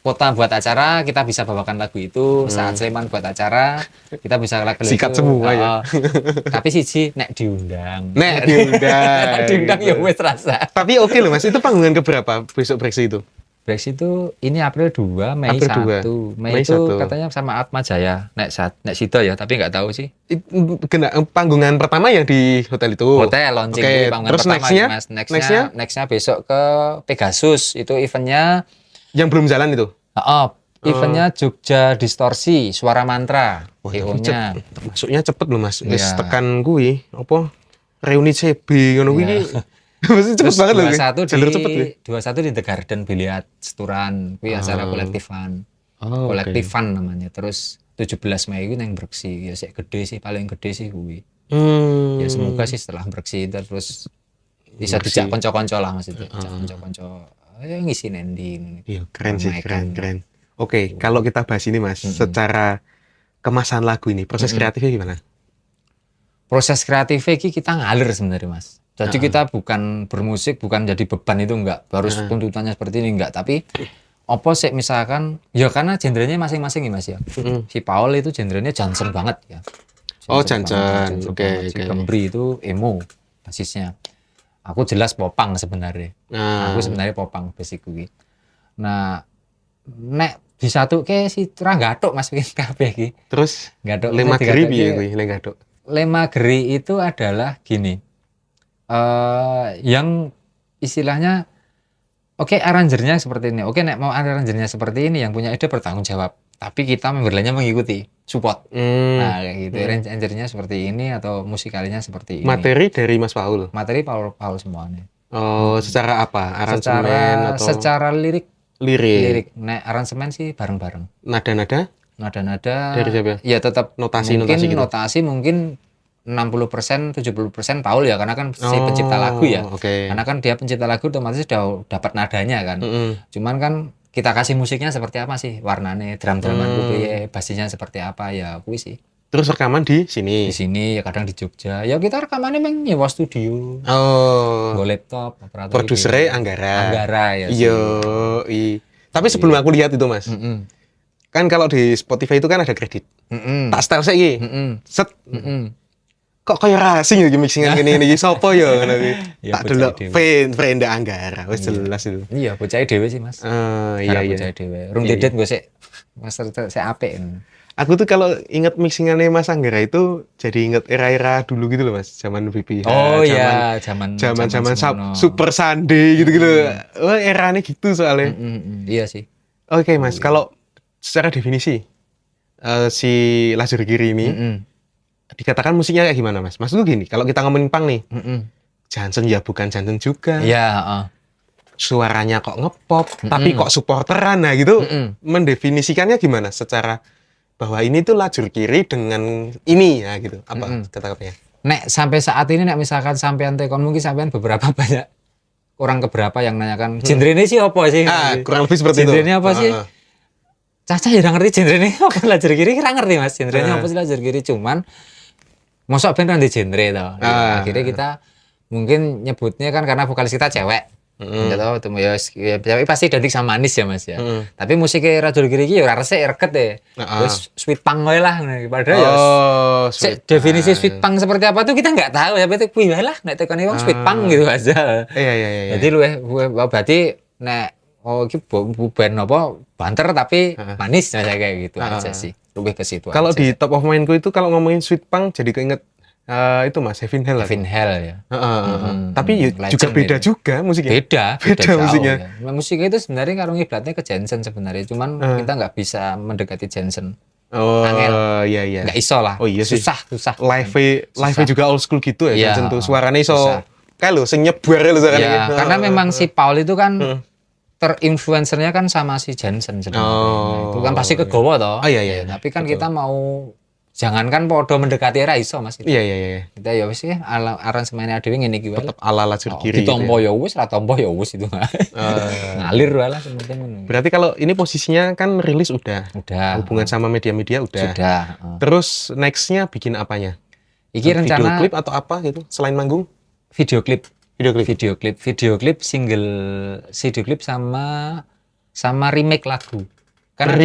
A: Kota buat acara, kita bisa bawakan lagu itu. Saat Sleman buat acara, kita bisa lagu itu.
B: Sikat semua ya.
A: Tapi siji nek diundang.
B: Nek diundang.
A: Diundang
B: gitu.
A: ya wes rasa.
B: Tapi oke loh, Mas. Itu panggungan keberapa besok Breksi itu?
A: Breksi itu ini April 2, Mei
B: April
A: 1.
B: Mei
A: Mei itu
B: 1.
A: katanya sama Atma Jaya. Nek Sido ya, tapi nggak tahu sih.
B: Panggungan pertama yang di hotel itu.
A: Hotel launching
B: Oke,
A: panggungan
B: terus
A: pertama
B: nextnya?
A: Mas. Nextnya besok ke Pegasus. Itu eventnya
B: Yang belum jalan itu?
A: eventnya Jogja Distorsi, Suara Mantra.
B: Wah,
A: EO-nya.
B: masuknya cepet loh, Mas. Wis
A: Iya.
B: tekan kuwi apa? Reuni CB ngono kuwi. Masih cepet
A: Terus
B: banget loh.
A: 21
B: Jalur cepet
A: di
B: kuwi.
A: 21 di The Garden Biliat Seturan. Kuwi acara kolektifan.
B: Oh,
A: Kolektifan namanya. Terus 17 Mei itu yang Breksi. Ya sih gede sih, paling gede sih kuwi. Ya semoga sih setelah Breksi itu terus bisa dijak konco-konco lah maksudnya. Dijak konco-konco. Ngisi ending.
B: Iya, keren sih, keren. Oke, kalau kita bahas ini, Mas, secara kemasan lagu ini, proses kreatifnya gimana?
A: Proses kreatifnya kita ngalir sebenarnya, Mas. Jadi kita bukan bermusik, bukan jadi beban itu enggak. Harus tuntutannya seperti ini enggak, tapi apa sih misalkan ya karena genrenya masing-masing ya, Mas ya. Si Paul itu genrenya Johnson banget ya.
B: Johnson. Oke.
A: Si Kembri itu emo basisnya. Aku jelas popang sebenarnya. Aku sebenarnya popang basic gue. Nah, nek disatuke si Ra Gathuk Mas bikin kabeh iki.
B: Terus
A: Gathuk
B: Lema Geri piye kuwi, Lema Gathuk?
A: Lema Geri itu adalah gini. Yang istilahnya oke, aranjernya seperti ini. Oke, nek mau aranjernya seperti ini yang punya ide bertanggung jawab. Tapi kita member lainnya mengikuti, support. Nah, kayak gitu. Aranjernya seperti ini atau musikalinya seperti ini.
B: Materi dari Mas Paul.
A: Materi Paul semuanya.
B: Oh, secara apa? Aransemen atau
A: secara lirik.
B: Lirik.
A: Nek aransemen sih bareng-bareng.
B: Nada-nada?
A: Nada-nada.
B: Dari siapa?
A: Ya tetap
B: notasi
A: mungkin
B: gitu.
A: Notasi mungkin 60%, 70% Paul ya, karena kan si pencipta lagu ya.
B: Okay.
A: Karena kan dia pencipta lagu otomatis udah dapat nadanya kan. Cuman kan kita kasih musiknya seperti apa sih? Warnanya, drum-druman piye, bassnya seperti apa ya, kuwi sih.
B: Terus rekaman di sini?
A: Di sini ya, kadang di Jogja. Ya kita rekamannya memang nyewa studio. Bawa laptop, operator.
B: Produsernya Anggara ya. Iya. Tapi sebelum aku lihat itu, Mas. Kan kalau di Spotify itu kan ada kredit. Tak setel saiki. Set. kok kaya racing ya mixingan gini iki sapa ya ngono kuwi.
A: Ya,
B: Tak
A: bocah
B: delok
A: dhewe.
B: Frenda Anggara wis jelas itu.
A: Iya, bocah dhewe sih, Mas.
B: Iya iya.
A: Bocah dhewe. Rung dedet gue sik master sik apik.
B: Aku tuh kalau inget mixingannya Mas Anggara itu jadi inget era-era dulu gitu loh Mas, zaman VPH,
A: Oh
B: zaman
A: iya, zaman semono.
B: Super Sunday gitu-gitu. Oh, eranya gitu soalnya.
A: Iya sih.
B: Oke Mas, kalau secara definisi si Lajur Kiri ini dikatakan musiknya kayak gimana Mas? Maksudku gini, kalau kita ngomongin punk nih, Johnson ya bukan Johnson juga.
A: Iya,
B: Suaranya kok ngepop, tapi kok supporteran, nah gitu. Mendefinisikannya gimana secara bahwa ini tuh lajur kiri dengan ini ya gitu. Apa kata-katanya?
A: Nek sampai saat ini nek misalkan sampean tekon mungkin sampean beberapa banyak orang keberapa yang nanyakan genre ini sih apa sih?
B: Kurang lebih seperti itu.
A: Genre ini apa sih? Caca ya nggak ngerti genre ini apa lajur kiri, kira ngerti Mas. Genre ini apa sih lajur kiri, cuman mosok band kan di genre toh. Ya, akhirnya kita mungkin nyebutnya kan karena vokalis kita cewek. Enggak tahu tuh ya pasti identik sama manis ya Mas ya. Tapi musiknya Lajur Kiri iki ya ora resik reket deh. Terus sweet punk wae lah. Padahal ya definisi sweet punk seperti apa tuh kita nggak tahu ya. Tapi kuwi wae lah nek tekoni wong sweet punk gitu aja.
B: Iya.
A: Jadi berarti nek iki band apa banter tapi manis kayak gitu aja sih. Lebih ke situ.
B: Kalau di top of mindku itu kalau ngomongin sweet punk jadi keinget itu Mas Heaven Hell.
A: Heaven Hell ya.
B: Tapi juga beda juga musiknya.
A: Beda
B: musiknya.
A: Ya. Musiknya itu sebenarnya kalau ngiblatnya ke Jensen sebenarnya, cuman kita nggak bisa mendekati Jensen.
B: Iya.
A: Nggak iso lah.
B: Oh iya sih.
A: Susah.
B: Live juga old school gitu ya. Jensen tuh suaranya iso. Kayak lo sing nyebar lo sekarang
A: ya, karena memang si Paul itu kan terinfluencernya kan sama si Jensen sebenarnya. Itu kan pasti kegowo toh.
B: Iya.
A: Tapi kan kita mau jangankan podo mendekati era iso Mas gitu.
B: Iya.
A: Kita ya wis ya aransemennya dhewe ngene iki wae.
B: Tetep ala Lajur Kiri.
A: Ditompo ya wis, ra tompo ya wis itu. Ngalir wae lah sebenarnya.
B: Berarti kalau ini posisinya kan rilis udah. Hubungan sama media-media udah.
A: Sudah.
B: Terus next-nya bikin apanya?
A: Iki rencana
B: video klip atau apa gitu selain manggung? Video klip
A: sama remake lagu. Kan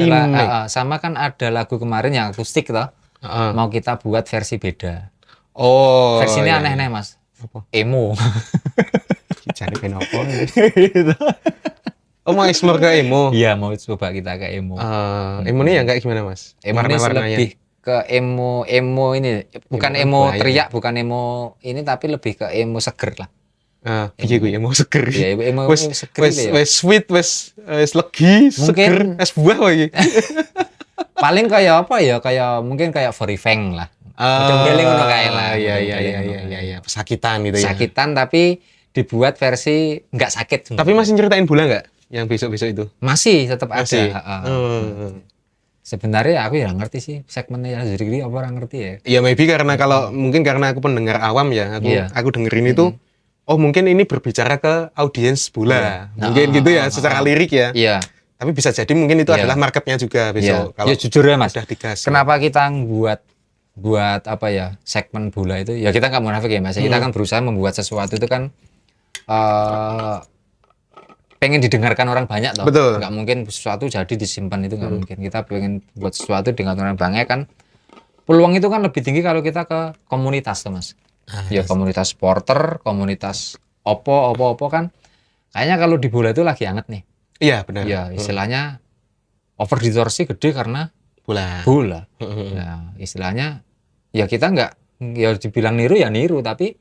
A: sama kan ada lagu kemarin yang akustik toh. Mau kita buat versi beda. Versinya aneh-aneh Mas.
B: Apa?
A: Emo.
B: Cari band apa gitu. Mau explore ke emo?
A: Iya, mau coba kita ke emo.
B: Emo ini yang kayak gimana Mas?
A: Emo ini lebih ke emo ini. Bukan emo teriak, bukan emo ini, tapi lebih ke emo seger lah.
B: Piye gue emo seger.
A: Iya, emo seger ya.
B: Wes sweet, wes legi, seger, es buah lagi.
A: Paling kayak apa ya? Kayak mungkin kayak Forifeng lah. Donggeling ngono kae lah.
B: Iya. Pesakitan gitu ya.
A: Sakitan tapi dibuat versi nggak sakit.
B: Tapi masih nyeritain bola nggak? Yang besok-besok itu?
A: Masih tetap ada.
B: Sebenarnya
A: aku ya ngerti sih segmennya Lajur Kiri apa orang ngerti ya.
B: Iya maybe karena mungkin karena aku pendengar awam ya. Aku dengerin itu mungkin ini berbicara ke audiens bola. Mungkin gitu ya secara lirik ya.
A: Iya.
B: Tapi bisa jadi mungkin itu adalah marketnya juga besok.
A: Kalau ya jujur ya Mas.
B: Digas,
A: kenapa kita buat apa ya segmen bola itu? Ya kita nggak munafik ya Mas. Kita kan berusaha membuat sesuatu itu kan pengen didengarkan orang banyak toh.
B: Betul.
A: Nggak mungkin sesuatu jadi disimpan itu nggak mungkin. Kita pengen buat sesuatu dengan orang banyak kan. Peluang itu kan lebih tinggi kalau kita ke komunitas tuh Mas. Ya komunitas supporter, komunitas opo kan. Kayaknya kalau di bola itu lagi hangat nih.
B: Iya benar.
A: Ya istilahnya over distorsi gede karena bola. Ya istilahnya ya kita nggak ya dibilang niru ya niru, tapi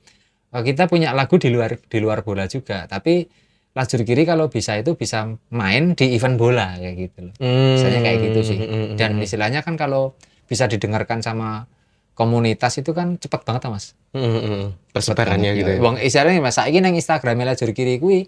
A: kita punya lagu di luar bola juga. Tapi Lajur Kiri kalau bisa itu bisa main di event bola kayak gitu loh. Misalnya kayak gitu sih. Dan istilahnya kan kalau bisa didengarkan sama komunitas itu kan cepet banget Mas.
B: Persebarannya gitu ya.
A: Wong istilahnya Mas saiki nang Instagram Lajur Kiri kuwi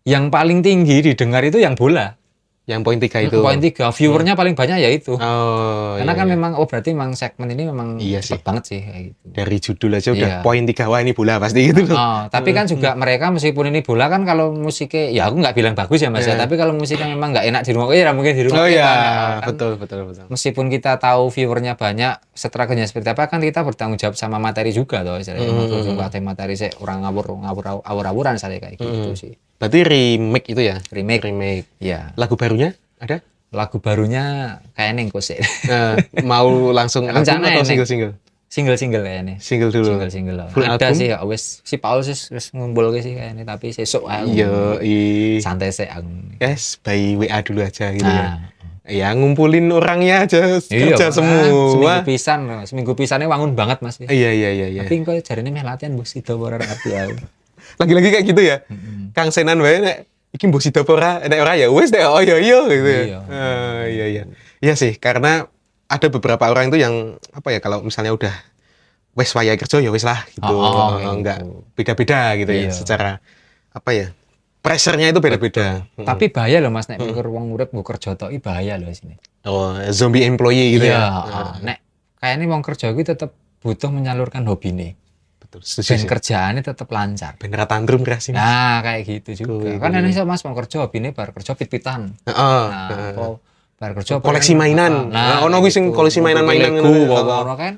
A: yang paling tinggi didengar itu yang bola.
B: Yang poin 3 itu.
A: Poin 3, viewernya paling banyak ya itu. Karena kan
B: iya.
A: memang berarti memang segmen ini memang cepet banget sih kayak gitu.
B: Dari judul aja udah poin 3, wah ini bola pasti gitu loh.
A: Tapi kan juga mereka meskipun ini bola kan kalau musiknya ya aku nggak bilang bagus ya Mas ya, tapi kalau musiknya memang nggak enak di rumah ya mungkin di rumah.
B: Betul.
A: Meskipun kita tahu viewernya banyak, strategi seperti apa kan kita bertanggung jawab sama materi juga toh. Istilahnya materi saya orang ngawur-ngawuran saya kayak gitu sih.
B: Berarti remake itu ya?
A: Remake. Ya.
B: Lagu barunya ada?
A: Lagu barunya kayaknya engko sih.
B: Mau langsung
A: rencana
B: atau single-single?
A: single kayaknya.
B: Single dulu.
A: Single.
B: Full
A: Ada
B: album?
A: sih ya wis si Paul wis ngumpul sih kayaknya tapi sesuk aku.
B: Yo,
A: Santai sih aku.
B: guys, by WA dulu aja gitu ya.
A: Nah,
B: Ya ngumpulin orangnya aja
A: iya,
B: kerja
A: seminggu
B: semua.
A: seminggu pisannya wangun banget Mas.
B: Iya.
A: Tapi kok jarine meh latihan Bos Sido ora ngerti aku.
B: Lagi-lagi kayak gitu ya. Kang Senan wae nek iki mbok sida apa ora, nek ora ya wis nek oh iya gitu ya.
A: Iya.
B: Iya. Iya sih, karena ada beberapa orang itu yang apa ya kalau misalnya udah wis wayahe kerja ya wis lah gitu. Enggak
A: gitu.
B: beda-beda gitu ya
A: Iya.
B: secara apa ya? Pressure-nya itu beda-beda.
A: Tapi bahaya loh Mas nek mikir wong urip nggo kerja tok bahaya loh sini.
B: Oh, zombie employee gitu
A: Iya,
B: ya.
A: nek kayaknya wong kerja kuwi tetep butuh menyalurkan hobine.
B: Betul. Setuju
A: Ben
B: sih.
A: kerjaannya tetep lancar.
B: Ben ra tantrum rasine.
A: Nah, kayak gitu juga. Kan Indonesia Mas mau kerja hobine bar kerja pit-pitan.
B: Heeh.
A: Nah, apa bar kerja
B: Koleksi mainan. Nah, ono kuwi sing koleksi mainan-mainan
A: Lego
B: ngono.
A: ngono kan.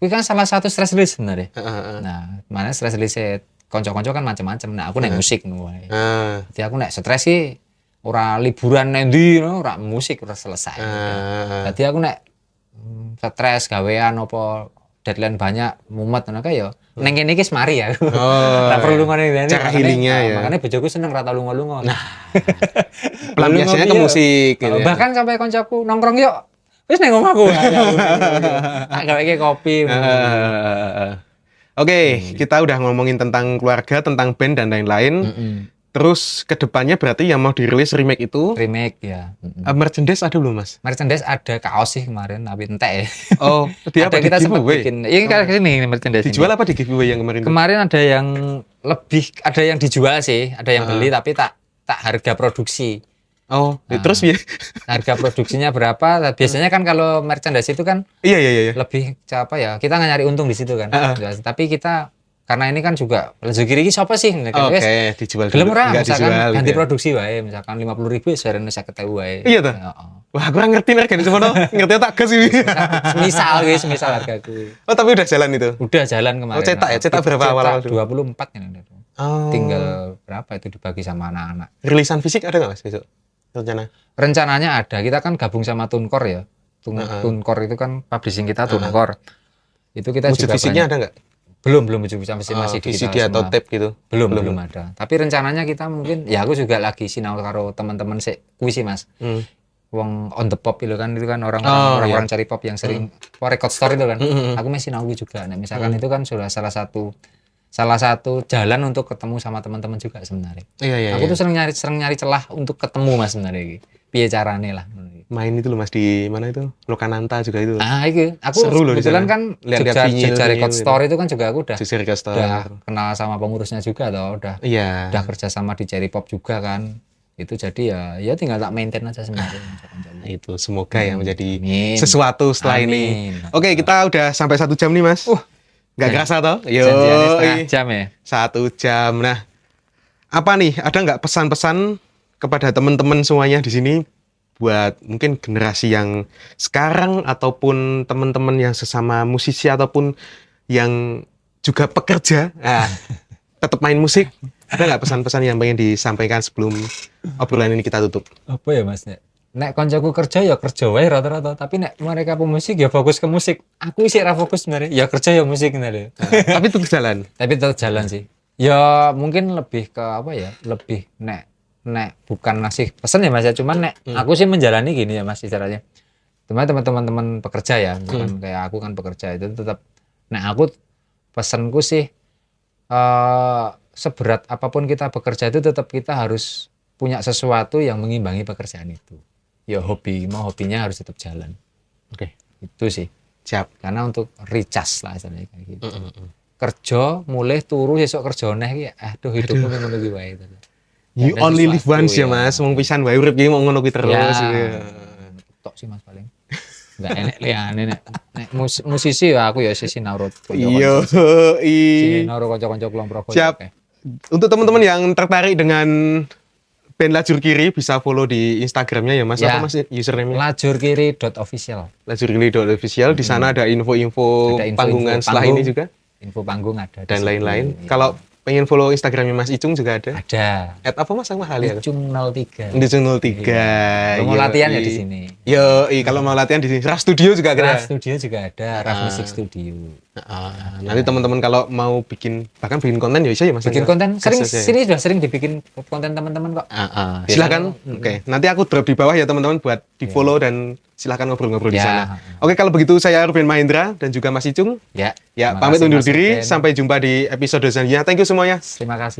A: Kuwi kan salah satu stress release sebenarnya.
B: Heeh.
A: Nah, mana stress release kanca-kanca kan macam-macam. Nah, aku nek musik ngono wae. Jadi aku nek stres sih ora liburan nek ndi, ora musik ora selesai. Jadi aku nek stres gawean apa deadline banyak mumet ngono kae ya. Neng kene iki semari ya. Ora perlu ngene
B: cara healingnya ya.
A: Makanya bojoku seneng ra tau lunga-lunga. Nah,
B: Pelampiasannya ke musik gitu ya.
A: bahkan sampai koncoku nongkrong yuk. Wis nang omahku. Tak gaweke kopi.
B: Oke, kita udah ngomongin tentang keluarga, tentang band dan lain-lain. Terus kedepannya berarti yang mau dirilis remake itu
A: Remake ya.
B: merchandise ada belum Mas?
A: Merchandise ada kaos sih kemarin tapi entek ya.
B: Oh, dia apa
A: Ada kita
B: di
A: sempat
B: giveaway?
A: bikin. Ini kayak sini merchandise.
B: Dijual apa di giveaway yang kemarin?
A: Kemarin ada yang ada yang dijual sih, ada yang beli tapi tak harga produksi.
B: Oh, terus ya?
A: Harga produksinya berapa? Biasanya kan kalau merchandise itu kan
B: Iya.
A: lebih apa ya? Kita nggak nyari untung di situ kan. Tapi kita karena ini kan juga rezeki ini siapa sih?
B: Oke, dijual dulu.
A: Gelem ora
B: Enggak
A: misalkan
B: dijual.
A: ganti
B: gitu ya.
A: produksi wae, misalkan 50.000 sarene 50.000 wae.
B: Iya toh?
A: Heeh.
B: Wah, aku kurang ngerti regane semono. Ngerti tak gas iki.
A: Semisal hargaku.
B: Oh, tapi udah jalan itu.
A: Udah jalan kemarin.
B: Oh, cetak ya? Cetak berapa awal-awal dulu?
A: 24 kan ada.
B: Oh.
A: Tinggal berapa itu dibagi sama anak-anak.
B: Rilisan fisik ada nggak Mas besok? Rencana?
A: Rencananya ada. Kita kan gabung sama Tunkor ya. Tunkor itu kan publishing kita Tunkor. Itu kita
B: Wujud
A: juga
B: fisiknya ada nggak?
A: belum wujud masih
B: VCD
A: digital
B: atau
A: semua.
B: tape gitu?
A: Belum ada. Tapi rencananya kita mungkin ya aku juga lagi sinau karo teman-teman kuwi sih Mas. Wong on the pop itu kan orang-orang cari pop yang sering record store itu kan. Aku masih sinau juga. Nah, misalkan itu kan sudah salah satu jalan untuk ketemu sama teman-teman juga sebenarnya.
B: Iya.
A: Aku tuh sering nyari celah untuk ketemu Mas sebenarnya. Piye carane lah.
B: Main itu loh Mas di mana itu? Lokananta juga itu.
A: Itu. Aku
B: Seru loh di
A: kebetulan
B: sana.
A: kan
B: Lihat-lihat
A: Jogja
B: vinyl
A: Record
B: gitu.
A: Store itu kan juga aku udah
B: Jogja Record Store.
A: kenal sama pengurusnya juga udah
B: Iya.
A: kerja sama di Cherry Pop juga kan. Itu jadi ya tinggal tak maintain aja sebenarnya.
B: Itu semoga ya menjadi
A: Amin.
B: sesuatu setelah ini.
A: Amin.
B: Oke, kita udah sampai 1 jam nih Mas. Nggak kerasa toh?
A: Janjiannya setengah jam ya.
B: 1 jam. Nah, apa nih? Ada nggak pesan-pesan kepada teman-teman semuanya di sini buat mungkin generasi yang sekarang ataupun teman-teman yang sesama musisi ataupun yang juga pekerja, tetap main musik. Ada nggak pesan-pesan yang pengen disampaikan sebelum obrolan ini kita tutup?
A: Apa ya Mas nek koncoku kerja ya kerja wae rata-rata, tapi nek mereka pemusik ya fokus ke musik. Aku sih ra fokus sebenarnya. Ya kerja ya musik sebenarnya.
B: Tapi tetap jalan.
A: Tapi tetap jalan sih. Ya mungkin lebih ke apa ya? Lebih nek bukan ngasih pesan ya Mas ya, cuman nek aku sih menjalani gini ya Mas istilahnya. Teman-teman pekerja ya, bukan kayak aku kan pekerja itu tetap aku pesanku sih seberat apapun kita bekerja itu tetap kita harus punya sesuatu yang mengimbangi pekerjaan itu. Ya hobinya harus tetap jalan.
B: Oke.
A: Itu sih.
B: Siap.
A: Karena untuk recharge lah istilahnya kayak gitu. Kerja mulai turu sesuk kerja neh iki aduh hidupmu ngono iki wae.
B: You
A: Ada
B: only live
A: sesuatu,
B: once ya
A: ya.
B: Mas. Wong pisan wae urip iki mau ngono kuwi terus.
A: Ya. Tok sih Mas paling. Enggak enek liyane nek musisi ya aku ya sisi naurut.
B: Iya.
A: Naurut kanca-kanca kelompok.
B: Siap. Untuk teman-teman yang tertarik dengan band Lajur Kiri bisa follow di Instagramnya ya Mas.
A: Ya.
B: Apa Mas username-nya?
A: Lajurkiri.official.
B: Lajurkiri.official. Di sana ada info-info
A: Ada info-info
B: panggungan setelah
A: panggung.
B: ini juga
A: Info panggung ada di
B: dan
A: situ.
B: lain-lain.
A: Ya.
B: Kalau pengen follow Instagramnya Mas Icung juga ada.
A: Ada.
B: Apa Mas sama kali ya?
A: Icung 03.
B: Di 03.
A: Kalau mau latihan ya di sini.
B: Yo, kalau mau latihan di sini. Raf Studio juga
A: Raf
B: ada.
A: Studio juga ada, Raf Music Studio.
B: Nanti teman-teman kalau mau bahkan bikin konten ya bisa ya Mas.
A: Bikin konten
B: Akses ya.
A: sini sudah sering dibikin konten teman-teman kok.
B: Silakan. Oke, nanti aku drop di bawah ya teman-teman buat di-follow dan silakan ngobrol-ngobrol di sana. Oke, kalau begitu saya Ruben Mahendra dan juga Mas Icung.
A: Ya.
B: Ya, pamit undur diri. Sampai jumpa di episode selanjutnya. Thank you semuanya.
A: Terima kasih.